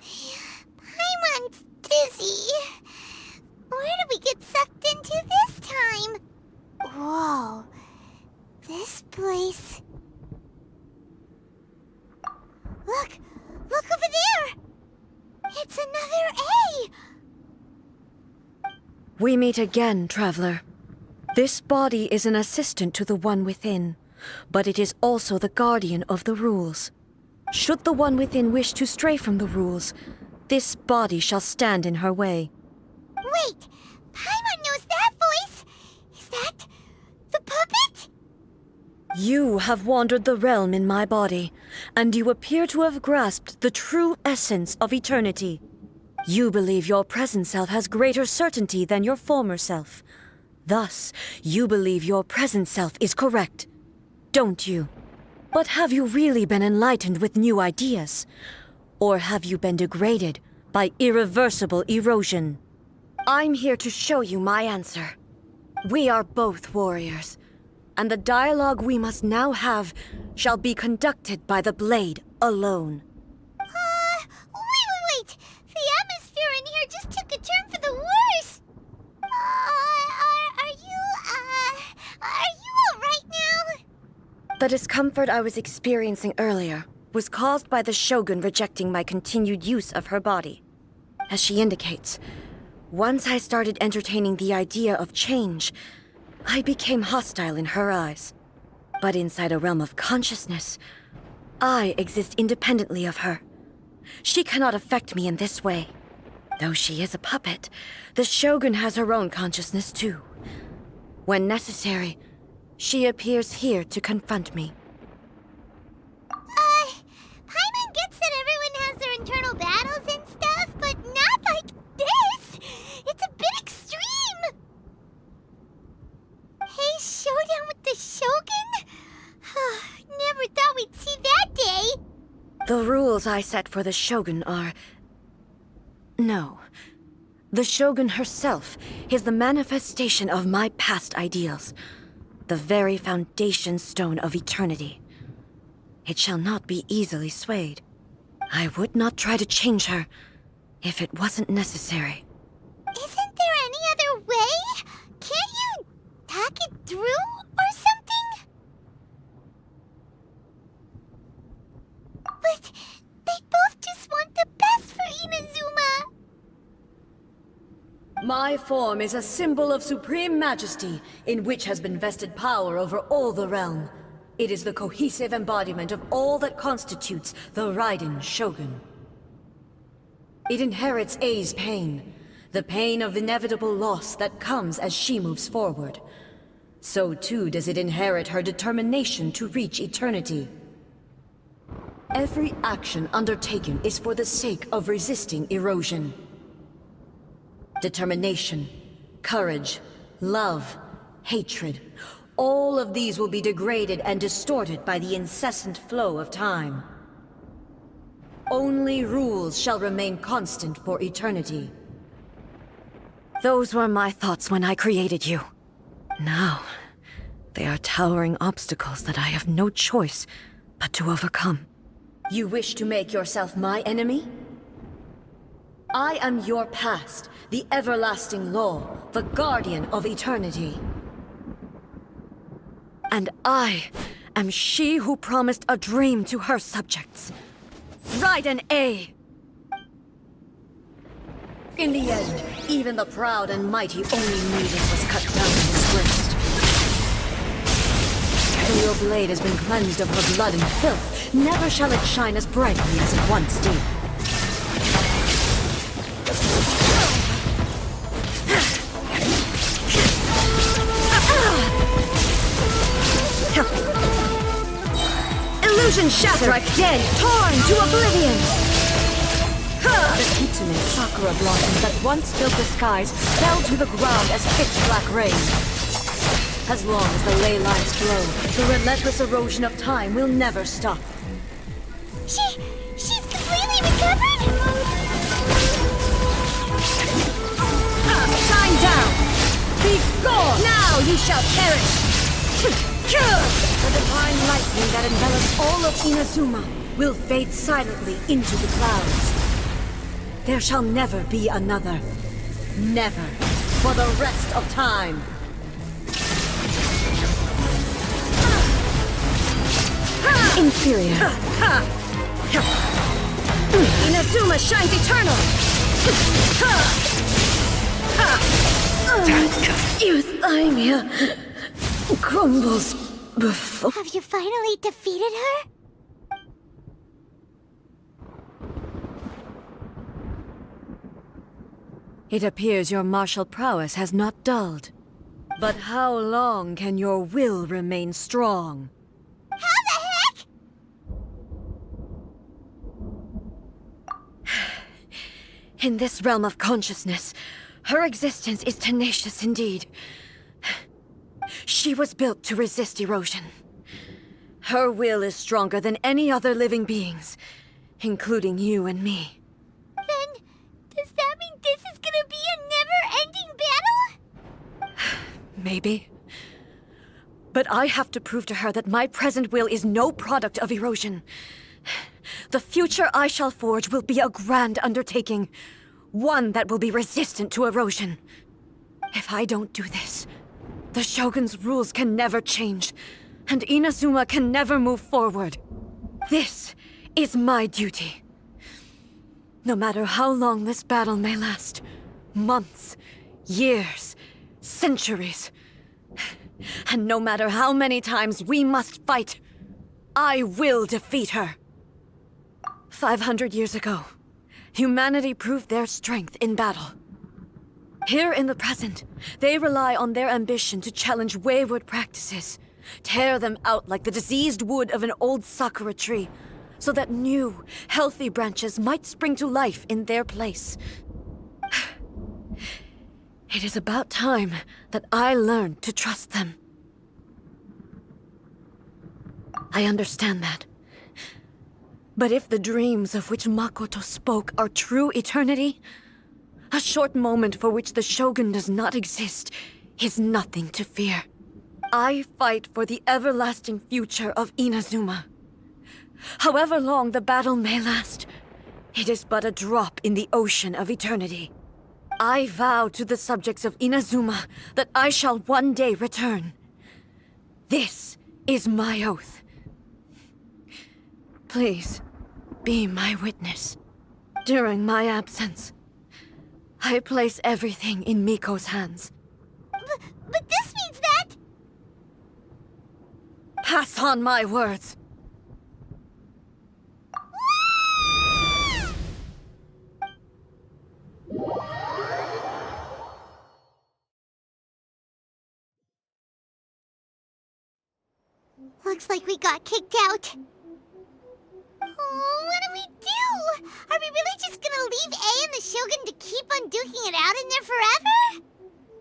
Paimon's dizzy. Where did we get sucked into this time? Whoa. This place... Look! Look over there! It's another A! We meet again, traveler. This body is an assistant to the One Within, but it is also the guardian of the rules. Should the One Within wish to stray from the rules, this body shall stand in her way. Wait! Paimon knows that voice! Is that... the puppet? You have wandered the realm in my body, and you appear to have grasped the true essence of eternity. You believe your present self has greater certainty than your former self. Thus, you believe your present self is correct, don't you? But have you really been enlightened with new ideas? Or have you been degraded by irreversible erosion? I'm here to show you my answer. We are both warriors, and the dialogue we must now have shall be conducted by the blade alone. Wait! The atmosphere in here just took a turn for the worse! Are you alright now? The discomfort I was experiencing earlier was caused by the Shogun rejecting my continued use of her body. As she indicates, once I started entertaining the idea of change, I became hostile in her eyes. But inside a realm of consciousness, I exist independently of her. She cannot affect me in this way. Though she is a puppet, the Shogun has her own consciousness too. When necessary, she appears here to confront me. Paimon gets that everyone has their internal battles and stuff, but not like this! It's a bit extreme! Hey, showdown with the Shogun? Never thought we'd see that day! The rules I set for the Shogun are... No. The Shogun herself is the manifestation of my past ideals. The very foundation stone of eternity. It shall not be easily swayed. I would not try to change her if it wasn't necessary. Isn't there any other way? Can't you talk it through or something? But they both just want the best for Inazuma. My form is a symbol of supreme majesty, in which has been vested power over all the realm. It is the cohesive embodiment of all that constitutes the Raiden Shogun. It inherits Ei's pain, the pain of inevitable loss that comes as she moves forward. So too does it inherit her determination to reach eternity. Every action undertaken is for the sake of resisting erosion. Determination, courage, love, hatred, all of these will be degraded and distorted by the incessant flow of time. Only rules shall remain constant for eternity. Those were my thoughts when I created you. Now, they are towering obstacles that I have no choice but to overcome. You wish to make yourself my enemy? I am your past, the everlasting law, the guardian of eternity. And I am she who promised a dream to her subjects. Raiden A. In the end, even the proud and mighty Oni-maiden was cut down in his wrist. Though your blade has been cleansed of her blood and filth, never shall it shine as brightly as it once did. Illusion shattered, dead, torn to oblivion! The Kitsune Sakura blossoms that once filled the skies fell to the ground as pitch-black rain. As long as the ley lines flow, the relentless erosion of time will never stop. She's completely recovered? Shine down! Be gone! Now ye shall perish! The divine lightning that envelops all of Inazuma will fade silently into the clouds. There shall never be another. Never. For the rest of time. Inferior. Inazuma shines eternal! Euthymia crumbles before... Have you finally defeated her? It appears your martial prowess has not dulled. But how long can your will remain strong? How the heck? In this realm of consciousness, her existence is tenacious indeed. She was built to resist erosion. Her will is stronger than any other living beings, including you and me. Then, does that mean this is gonna be a never-ending battle? Maybe. But I have to prove to her that my present will is no product of erosion. The future I shall forge will be a grand undertaking. One that will be resistant to erosion. If I don't do this, the Shogun's rules can never change, and Inazuma can never move forward. This is my duty. No matter how long this battle may last, months, years, centuries, and no matter how many times we must fight, I will defeat her. 500 years ago, humanity proved their strength in battle. Here in the present, they rely on their ambition to challenge wayward practices, tear them out like the diseased wood of an old sakura tree, so that new, healthy branches might spring to life in their place. It is about time that I learned to trust them. I understand that. But if the dreams of which Makoto spoke are true eternity, a short moment for which the Shogun does not exist is nothing to fear. I fight for the everlasting future of Inazuma. However long the battle may last, it is but a drop in the ocean of eternity. I vow to the subjects of Inazuma that I shall one day return. This is my oath. Please, be my witness. During my absence, I place everything in Miko's hands. But this means that... Pass on my words. Looks like we got kicked out. Oh, what do we do? Are we really just gonna leave A and the Shogun to keep on duking it out in there forever?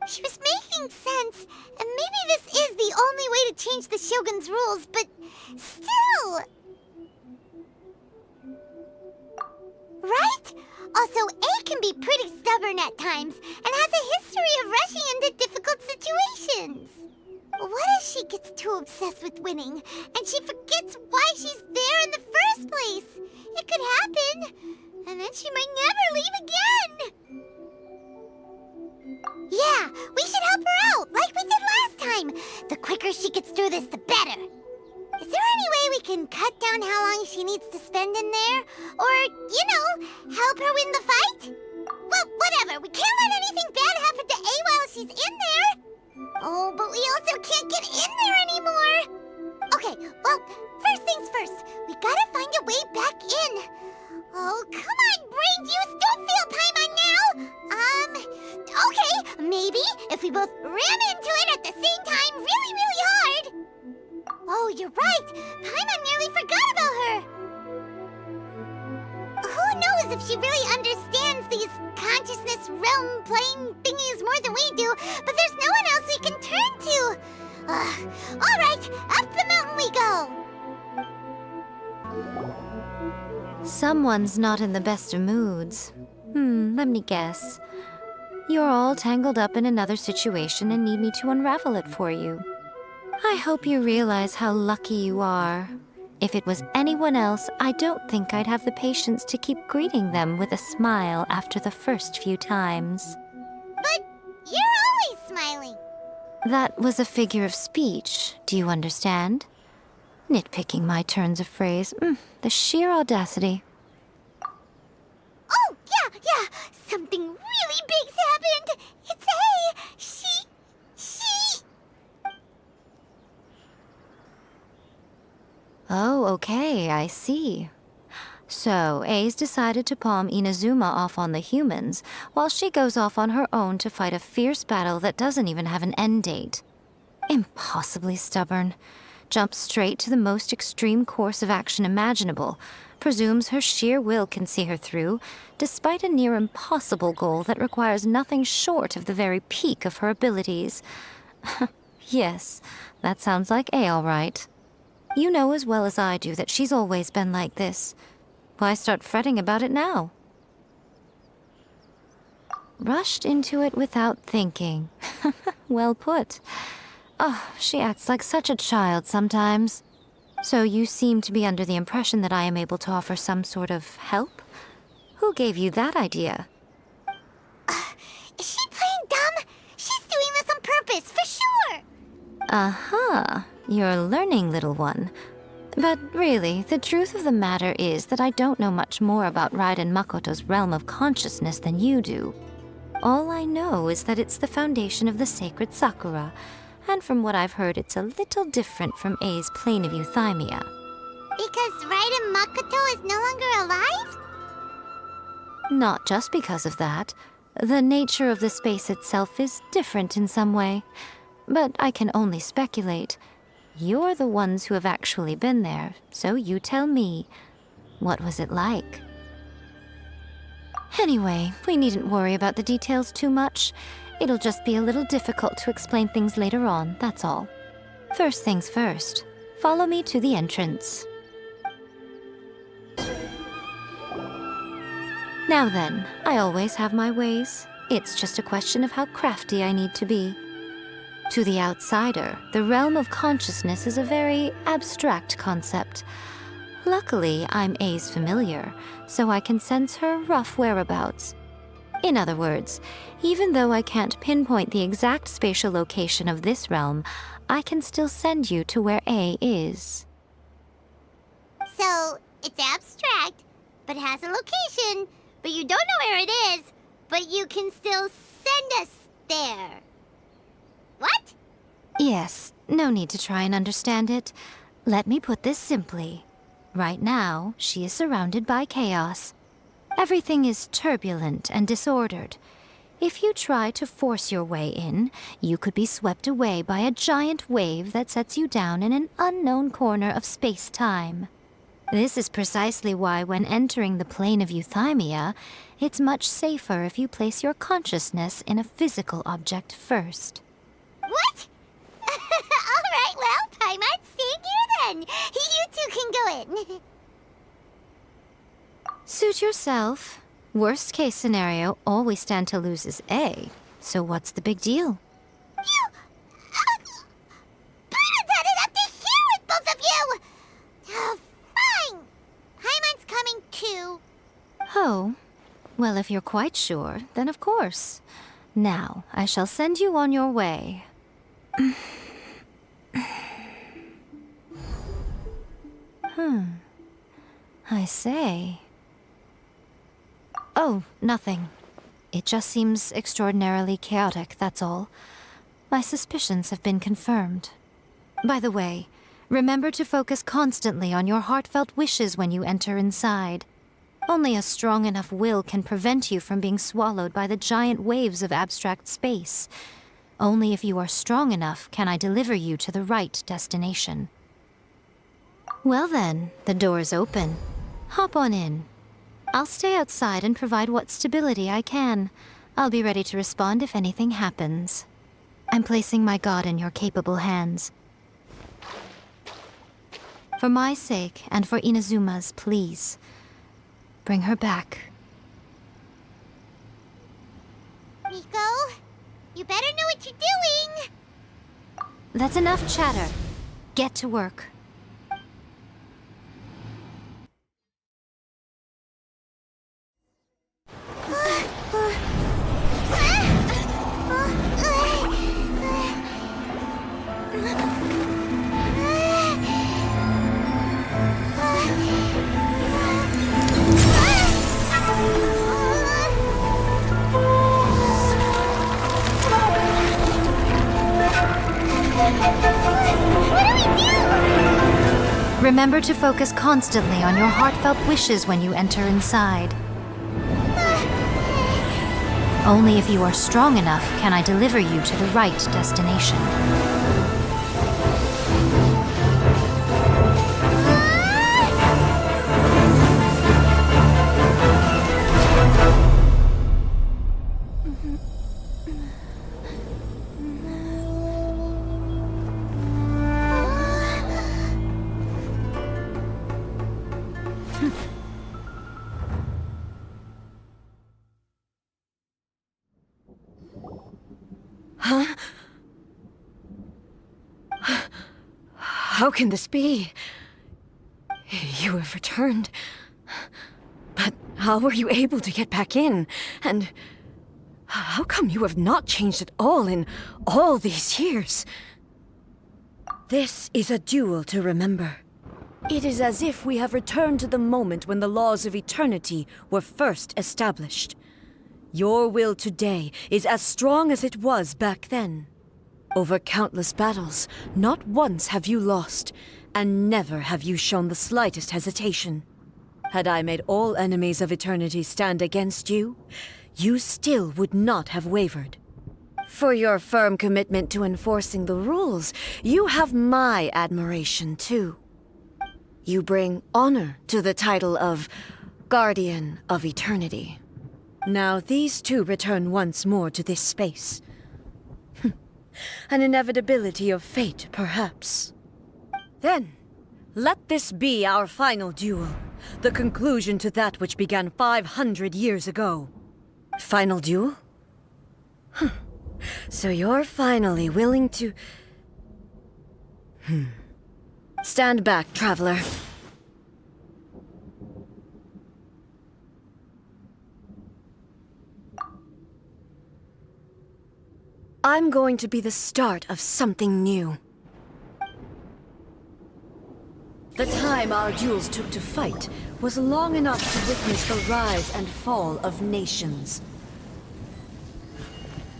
She was making sense, and maybe this is the only way to change the Shogun's rules, but still... Right? Also, A can be pretty stubborn at times, and has a history of rushing into difficult situations. What if she gets too obsessed with winning, and she forgets why she's there in the first place? It could happen, and then she might never leave again. Yeah, we should help her out, like we did last time. The quicker she gets through this, the better. Is there any way we can cut down how long she needs to spend in there? Or, you know, help her win the fight? Well, whatever. We can't let anything bad happen to A while she's in there. Oh, but we also can't get in there anymore. Okay, well, first things first. We gotta find a way back in. Oh, come on, brain juice. Don't feel Paimon now. Okay, maybe if we both ran into it at the same time really, really hard. Oh, you're right. Paimon nearly forgot about her. Who knows if she really understands these consciousness realm plane thingies more than we do, but there's no one else we can turn to. All right, up the mountain we go. Someone's not in the best of moods. Let me guess. You're all tangled up in another situation and need me to unravel it for you. I hope you realize how lucky you are. If it was anyone else, I don't think I'd have the patience to keep greeting them with a smile after the first few times. But you're always smiling. That was a figure of speech, do you understand? Nitpicking my turns of phrase. The sheer audacity. Oh, yeah. Something really big's happened. It's A. She... Oh, okay, I see. So, A's decided to palm Inazuma off on the humans, while she goes off on her own to fight a fierce battle that doesn't even have an end date. Impossibly stubborn. Jumps straight to the most extreme course of action imaginable, presumes her sheer will can see her through, despite a near impossible goal that requires nothing short of the very peak of her abilities. Yes, that sounds like A all right. You know as well as I do that she's always been like this. Why start fretting about it now? Rushed into it without thinking. Well put. Oh, she acts like such a child sometimes. So you seem to be under the impression that I am able to offer some sort of help? Who gave you that idea? Is she playing dumb? She's doing this on purpose, for sure. Aha, you're learning, little one. But really, the truth of the matter is that I don't know much more about Raiden Makoto's realm of consciousness than you do. All I know is that it's the foundation of the sacred Sakura, and from what I've heard, it's a little different from A's plane of euthymia. Because Raiden Makoto is no longer alive? Not just because of that. The nature of the space itself is different in some way. But I can only speculate. You're the ones who have actually been there, so you tell me. What was it like? Anyway, we needn't worry about the details too much. It'll just be a little difficult to explain things later on, that's all. First things first, follow me to the entrance. Now then, I always have my ways. It's just a question of how crafty I need to be. To the outsider, the realm of consciousness is a very abstract concept. Luckily, I'm A's familiar, so I can sense her rough whereabouts. In other words, even though I can't pinpoint the exact spatial location of this realm, I can still send you to where A is. So, it's abstract, but has a location, but you don't know where it is, but you can still send us there. What? Yes, no need to try and understand it. Let me put this simply. Right now, she is surrounded by chaos. Everything is turbulent and disordered. If you try to force your way in, you could be swept away by a giant wave that sets you down in an unknown corner of space-time. This is precisely why when entering the plane of euthymia, it's much safer if you place your consciousness in a physical object first. What? Alright, well, Paimon, stay here then. You two can go in. Suit yourself. Worst case scenario, all we stand to lose is A. So what's the big deal? You... Paimon had it up to here with both of you! Oh, fine. Paimon's coming too. Oh, well, if you're quite sure, then of course. Now, I shall send you on your way. I say. Oh, nothing. It just seems extraordinarily chaotic, that's all. My suspicions have been confirmed. By the way, remember to focus constantly on your heartfelt wishes when you enter inside. Only a strong enough will can prevent you from being swallowed by the giant waves of abstract space. Only if you are strong enough can I deliver you to the right destination. Well then, the door's open. Hop on in. I'll stay outside and provide what stability I can. I'll be ready to respond if anything happens. I'm placing my god in your capable hands. For my sake, and for Inazuma's, please. Bring her back. Nico, you better know what you're doing! That's enough chatter. Get to work. Remember to focus constantly on your heartfelt wishes when you enter inside. Only if you are strong enough can I deliver you to the right destination. How can this be? You have returned. But how were you able to get back in? And how come you have not changed at all in all these years? This is a duel to remember. It is as if we have returned to the moment when the laws of eternity were first established. Your will today is as strong as it was back then. Over countless battles, not once have you lost, and never have you shown the slightest hesitation. Had I made all enemies of eternity stand against you, you still would not have wavered. For your firm commitment to enforcing the rules, you have my admiration too. You bring honor to the title of Guardian of Eternity. Now these two return once more to this space. An inevitability of fate, perhaps. Then, let this be our final duel. The conclusion to that which began 500 years ago. Final duel? So you're finally willing to... Stand back, traveler. I'm going to be the start of something new. The time our duels took to fight was long enough to witness the rise and fall of nations.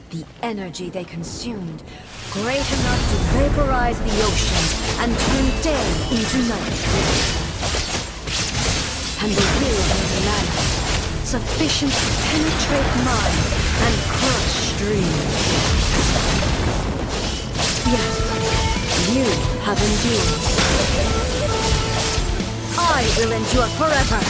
The energy they consumed, great enough to vaporize the oceans and turn day into night. And the will of the land, sufficient to penetrate minds and crush dreams. Yet, you have endured. I will endure forever.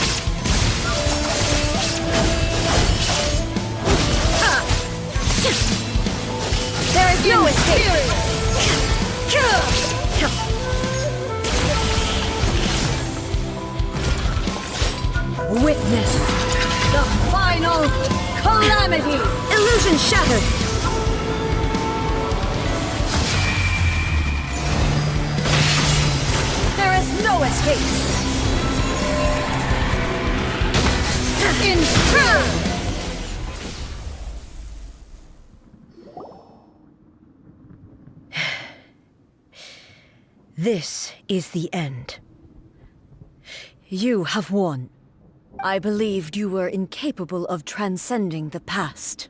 There is no escape. Witness the final calamity. Illusion shattered. No escape! In turn! This is the end. You have won. I believed you were incapable of transcending the past.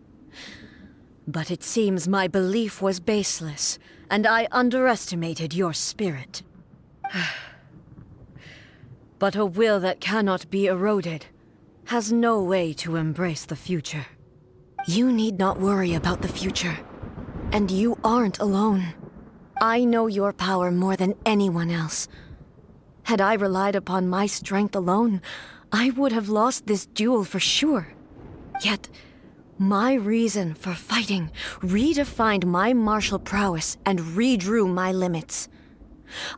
But it seems my belief was baseless, and I underestimated your spirit. But a will that cannot be eroded has no way to embrace the future. You need not worry about the future. And you aren't alone. I know your power more than anyone else. Had I relied upon my strength alone, I would have lost this duel for sure. Yet, my reason for fighting redefined my martial prowess and redrew my limits.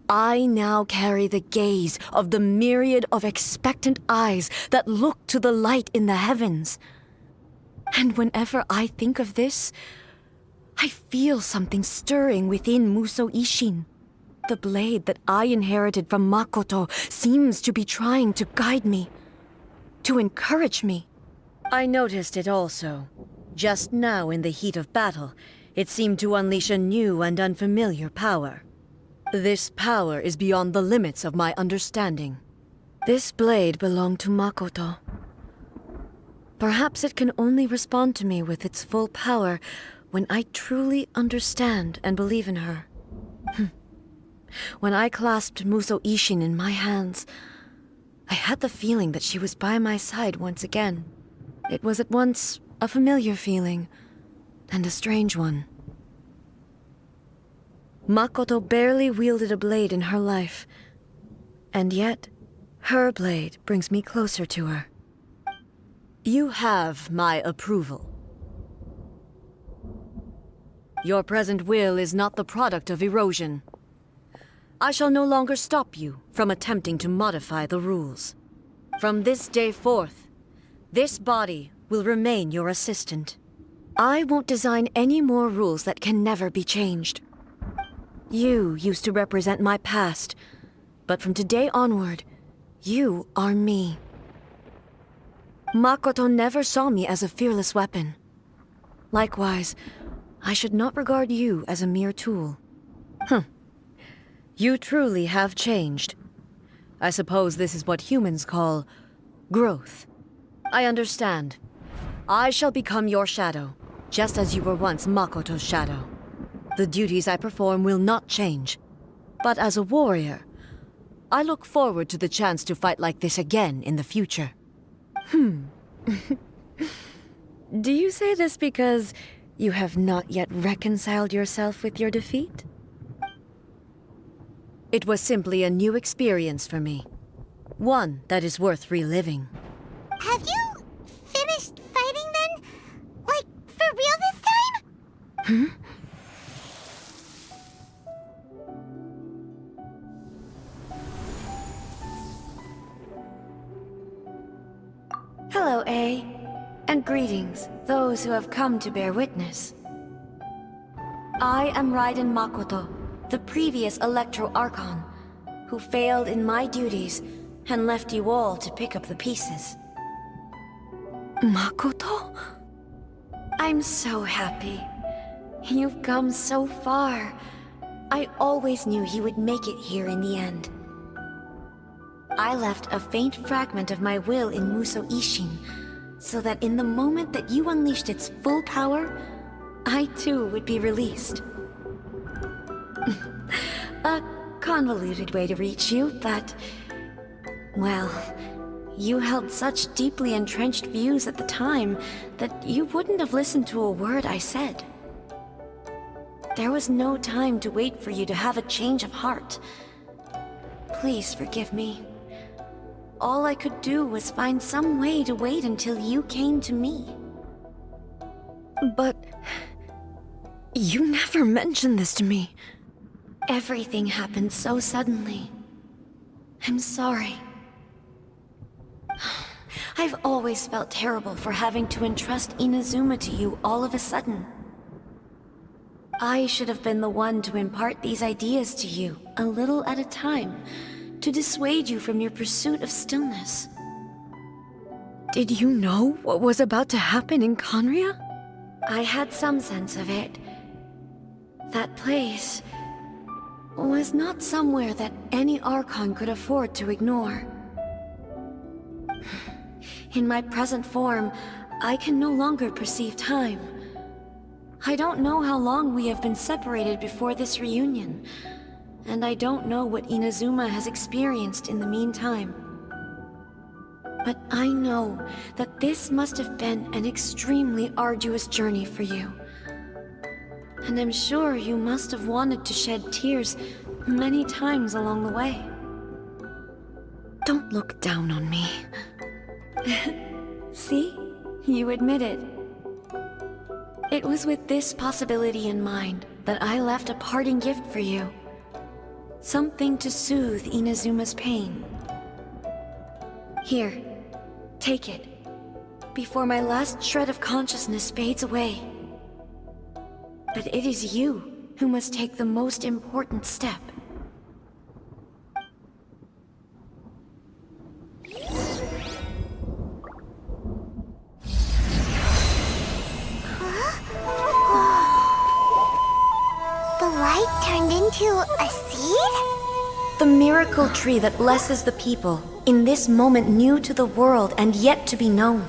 I now carry the gaze of the myriad of expectant eyes that look to the light in the heavens. And whenever I think of this, I feel something stirring within Muso Ishin. The blade that I inherited from Makoto seems to be trying to guide me, to encourage me. I noticed it also. Just now in the heat of battle, it seemed to unleash a new and unfamiliar power. This power is beyond the limits of my understanding. This blade belonged to Makoto. Perhaps it can only respond to me with its full power when I truly understand and believe in her. When I clasped Muso Ishin in my hands, I had the feeling that she was by my side once again. It was at once a familiar feeling and a strange one. Makoto barely wielded a blade in her life, and yet her blade brings me closer to her. You have my approval. Your present will is not the product of erosion. I shall no longer stop you from attempting to modify the rules. From this day forth, this body will remain your assistant. I won't design any more rules that can never be changed. You used to represent my past, but from today onward, you are me. Makoto never saw me as a fearless weapon. Likewise, I should not regard you as a mere tool. You truly have changed. I suppose this is what humans call growth. I understand. I shall become your shadow, just as you were once Makoto's shadow. The duties I perform will not change. But as a warrior, I look forward to the chance to fight like this again in the future. Do you say this because you have not yet reconciled yourself with your defeat? It was simply a new experience for me. One that is worth reliving. Have you finished fighting then? Like, for real this time? Hello, A. And greetings, those who have come to bear witness. I am Raiden Makoto, the previous Electro Archon, who failed in my duties and left you all to pick up the pieces. Makoto? I'm so happy. You've come so far. I always knew you would make it here in the end. I left a faint fragment of my will in Muso Ishin, so that in the moment that you unleashed its full power, I too would be released. A convoluted way to reach you, but... well, you held such deeply entrenched views at the time that you wouldn't have listened to a word I said. There was no time to wait for you to have a change of heart. Please forgive me. All I could do was find some way to wait until you came to me. But... you never mentioned this to me. Everything happened so suddenly. I'm sorry. I've always felt terrible for having to entrust Inazuma to you all of a sudden. I should have been the one to impart these ideas to you, a little at a time, to dissuade you from your pursuit of stillness. Did you know what was about to happen in Conria? I had some sense of it. That place was not somewhere that any Archon could afford to ignore. In my present form, I can no longer perceive time. I don't know how long we have been separated before this reunion, and I don't know what Inazuma has experienced in the meantime. But I know that this must have been an extremely arduous journey for you. And I'm sure you must have wanted to shed tears many times along the way. Don't look down on me. See? You admit it. It was with this possibility in mind that I left a parting gift for you. Something to soothe Inazuma's pain. Here, take it, before my last shred of consciousness fades away. But it is you who must take the most important step. The light turned into a seed? The miracle tree that blesses the people, in this moment new to the world and yet to be known.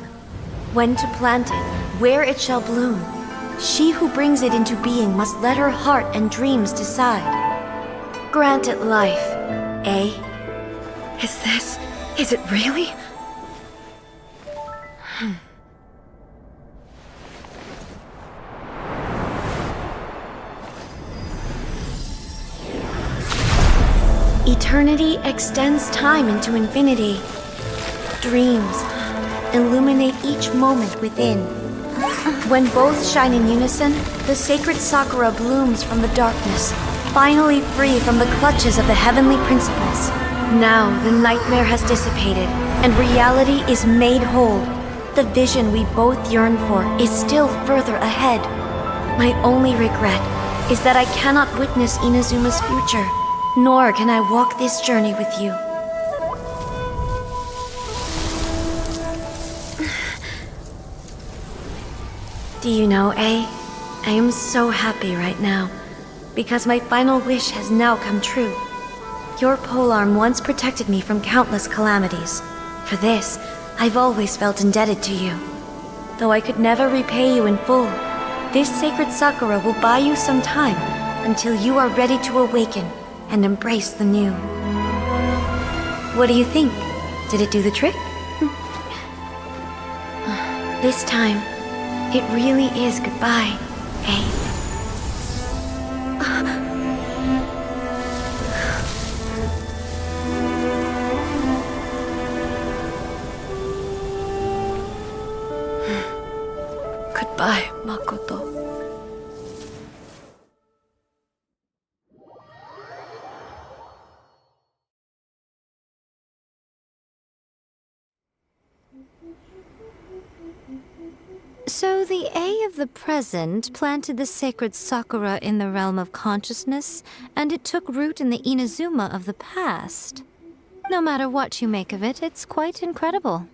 When to plant it, where it shall bloom. She who brings it into being must let her heart and dreams decide. grant it life, eh? Is it really? Eternity extends time into infinity. Dreams illuminate each moment within. When both shine in unison, the sacred Sakura blooms from the darkness, finally free from the clutches of the heavenly principles. Now the nightmare has dissipated, and reality is made whole. The vision we both yearn for is still further ahead. My only regret is that I cannot witness Inazuma's future, nor can I walk this journey with you. Do you know, I am so happy right now, because my final wish has now come true. Your polearm once protected me from countless calamities. For this, I've always felt indebted to you. Though I could never repay you in full, this sacred Sakura will buy you some time until you are ready to awaken and embrace the new. What do you think? Did it do the trick? This time, it really is goodbye, eh? Goodbye, Makoto. So the A of the present planted the sacred Sakura in the realm of consciousness, and it took root in the Inazuma of the past. No matter what you make of it, it's quite incredible.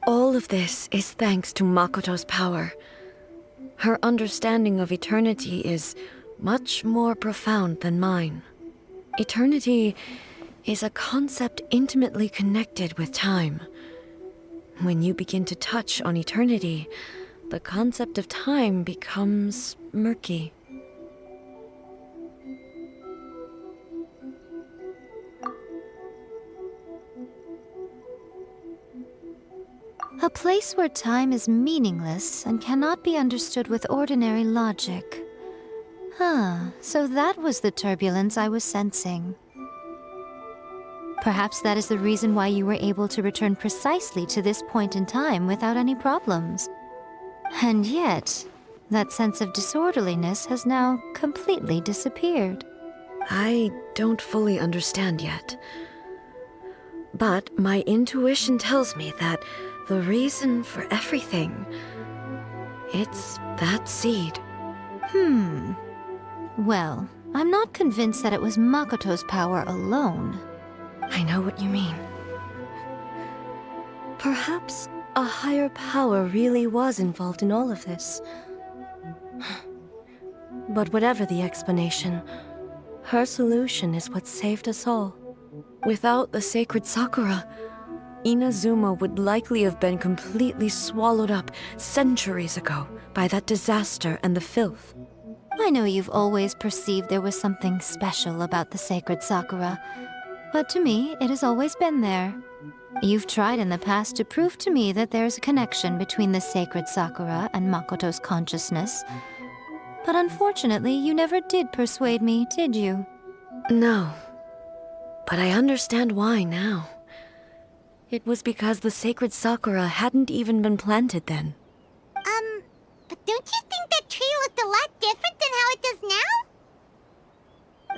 All of this is thanks to Makoto's power. Her understanding of eternity is much more profound than mine. Eternity is a concept intimately connected with time. When you begin to touch on eternity, the concept of time becomes murky. A place where time is meaningless and cannot be understood with ordinary logic. So that was the turbulence I was sensing. Perhaps that is the reason why you were able to return precisely to this point in time without any problems. And yet, that sense of disorderliness has now completely disappeared. I don't fully understand yet. But my intuition tells me that the reason for everything, it's that seed. Well, I'm not convinced that it was Makoto's power alone. I know what you mean. Perhaps a higher power really was involved in all of this. But whatever the explanation, her solution is what saved us all. Without the sacred Sakura, Inazuma would likely have been completely swallowed up centuries ago by that disaster and the filth. I know you've always perceived there was something special about the sacred Sakura, but to me, it has always been there. You've tried in the past to prove to me that there's a connection between the sacred Sakura and Makoto's consciousness. But unfortunately, you never did persuade me, did you? No. But I understand why now. It was because the sacred Sakura hadn't even been planted then. But don't you think that tree looked a lot different than how it does now?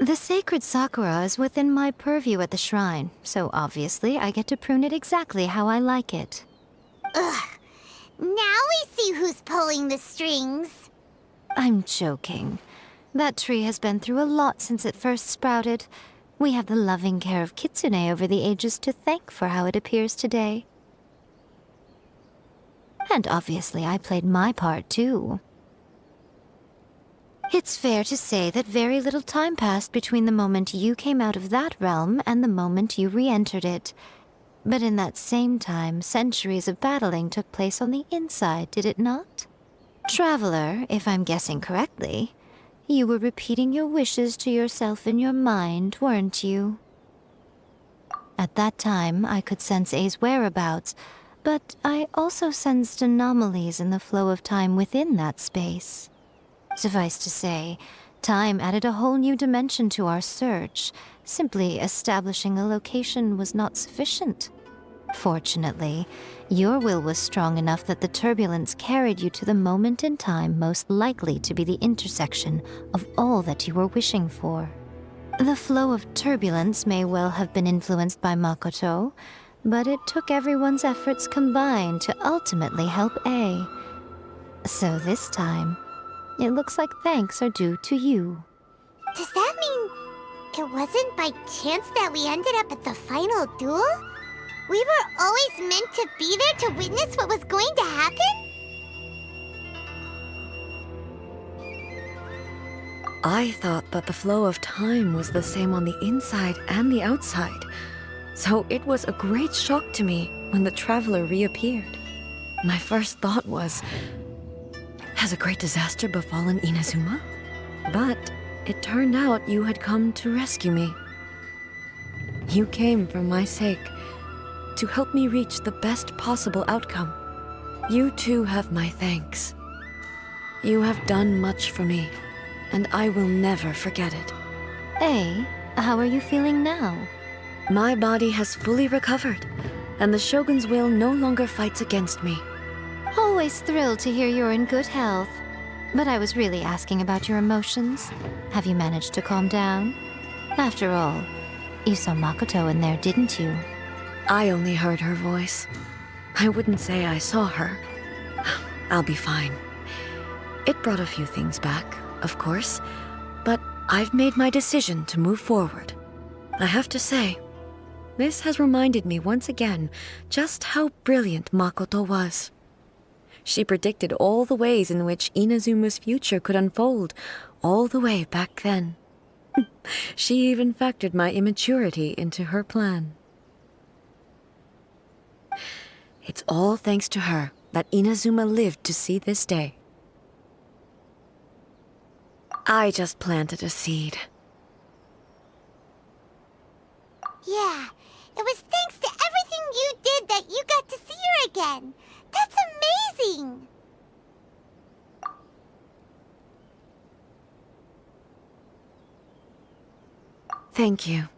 The sacred Sakura is within my purview at the shrine, so obviously I get to prune it exactly how I like it. Ugh. Now we see who's pulling the strings. I'm joking. That tree has been through a lot since it first sprouted. We have the loving care of Kitsune over the ages to thank for how it appears today. And obviously I played my part too. It's fair to say that very little time passed between the moment you came out of that realm and the moment you re-entered it. But in that same time, centuries of battling took place on the inside, did it not? Traveler, if I'm guessing correctly, You were repeating your wishes to yourself in your mind, weren't you? At that time, I could sense A's whereabouts, but I also sensed anomalies in the flow of time within that space. Suffice to say, time added a whole new dimension to our search. Simply establishing a location was not sufficient. Fortunately, your will was strong enough that the turbulence carried you to the moment in time most likely to be the intersection of all that you were wishing for. The flow of turbulence may well have been influenced by Makoto, but it took everyone's efforts combined to ultimately help A. So this time, it looks like thanks are due to you. Does that mean it wasn't by chance that we ended up at the final duel? We were always meant to be there to witness what was going to happen? I thought that the flow of time was the same on the inside and the outside, so it was a great shock to me when the traveler reappeared. My first thought was, has a great disaster befallen Inazuma? But it turned out you had come to rescue me. You came for my sake, to help me reach the best possible outcome. You too have my thanks. You have done much for me, and I will never forget it. A, how are you feeling now? My body has fully recovered, and the Shogun's will no longer fights against me. Always thrilled to hear you're in good health. But I was really asking about your emotions. Have you managed to calm down? After all, you saw Makoto in there, didn't you? I only heard her voice. I wouldn't say I saw her. I'll be fine. It brought a few things back, of course, but I've made my decision to move forward. I have to say, this has reminded me once again just how brilliant Makoto was. She predicted all the ways in which Inazuma's future could unfold, all the way back then. She even factored my immaturity into her plan. It's all thanks to her that Inazuma lived to see this day. I just planted a seed. Yeah, it was thanks to everything you did that you got to see her again. That's amazing! Thank you.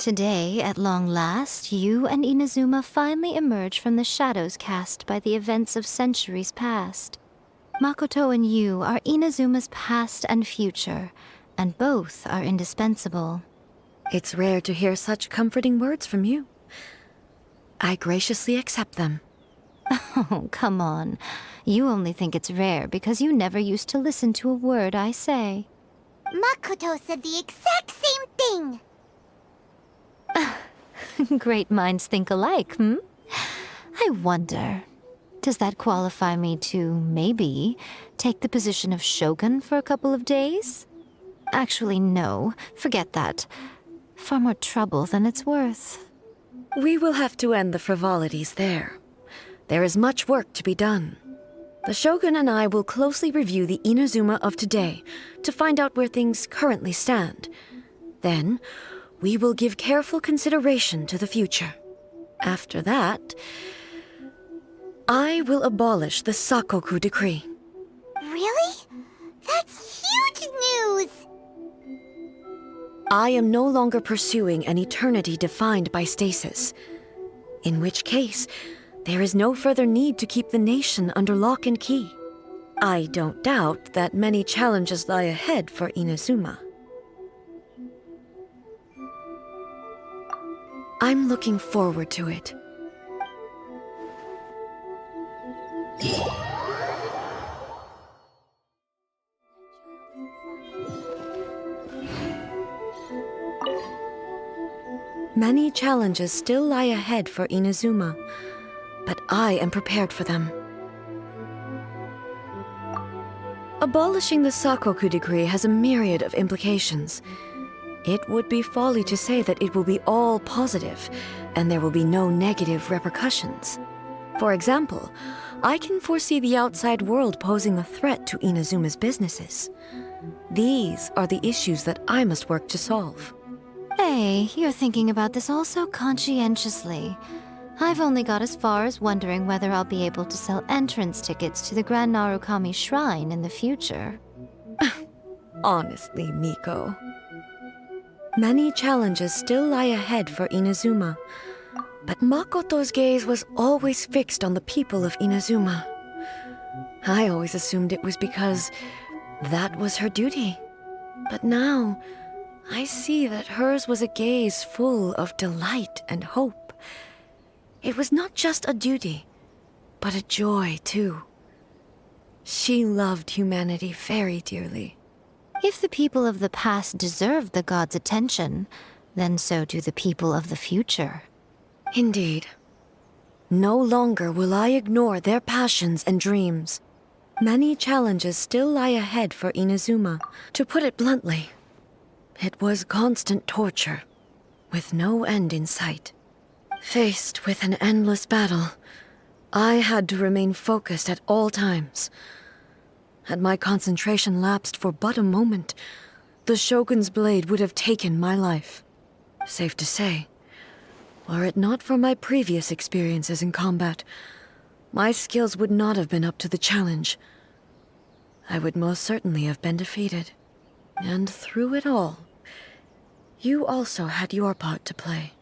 Today, at long last, you and Inazuma finally emerge from the shadows cast by the events of centuries past. Makoto and you are Inazuma's past and future, and both are indispensable. It's rare to hear such comforting words from you. I graciously accept them. Oh, come on. You only think it's rare because you never used to listen to a word I say. Makoto said the exact same thing! Great minds think alike, hmm? I wonder, does that qualify me to, maybe, take the position of Shogun for a couple of days? Actually, no. Forget that. Far more trouble than it's worth. We will have to end the frivolities there. There is much work to be done. The Shogun and I will closely review the Inazuma of today to find out where things currently stand. Then, we will give careful consideration to the future. After that, I will abolish the Sakoku decree. Really? That's huge news! I am no longer pursuing an eternity defined by stasis. In which case, there is no further need to keep the nation under lock and key. I don't doubt that many challenges lie ahead for Inazuma. I'm looking forward to it. Many challenges still lie ahead for Inazuma, but I am prepared for them. Abolishing the Sakoku decree has a myriad of implications. It would be folly to say that it will be all positive, and there will be no negative repercussions. For example, I can foresee the outside world posing a threat to Inazuma's businesses. These are the issues that I must work to solve. Hey, you're thinking about this all so conscientiously. I've only got as far as wondering whether I'll be able to sell entrance tickets to the Grand Narukami Shrine in the future. Honestly, Miko. Many challenges still lie ahead for Inazuma, but Makoto's gaze was always fixed on the people of Inazuma. I always assumed it was because that was her duty. But now, I see that hers was a gaze full of delight and hope. It was not just a duty, but a joy, too. She loved humanity very dearly. If the people of the past deserve the god's attention, then so do the people of the future. Indeed. No longer will I ignore their passions and dreams. Many challenges still lie ahead for Inazuma. To put it bluntly, it was constant torture, with no end in sight. Faced with an endless battle, I had to remain focused at all times. Had my concentration lapsed for but a moment, the Shogun's blade would have taken my life. Safe to say, were it not for my previous experiences in combat, my skills would not have been up to the challenge. I would most certainly have been defeated. And through it all, you also had your part to play.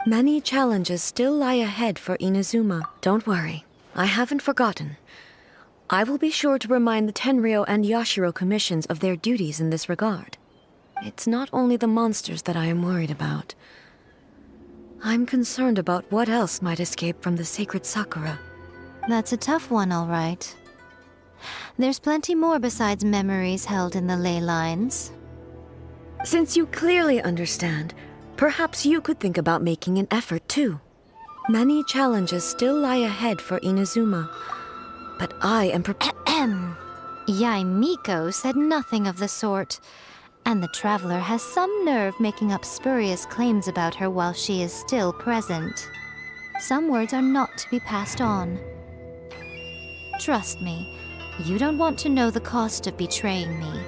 Many challenges still lie ahead for Inazuma. Don't worry, I haven't forgotten. I will be sure to remind the Tenryo and Yashiro commissions of their duties in this regard. It's not only the monsters that I am worried about. I'm concerned about what else might escape from the sacred Sakura. That's a tough one, all right. There's plenty more besides memories held in the ley lines. Since you clearly understand, perhaps you could think about making an effort too. Many challenges still lie ahead for Inazuma, but I am Yai Miko said nothing of the sort, and the traveler has some nerve making up spurious claims about her while she is still present. Some words are not to be passed on. Trust me, you don't want to know the cost of betraying me.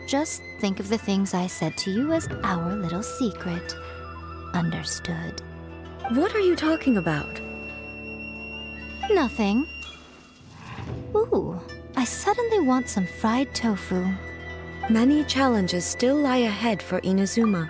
Just think of the things I said to you as our little secret. Understood? What are you talking about? Nothing. Ooh, I suddenly want some fried tofu. Many challenges still lie ahead for Inazuma,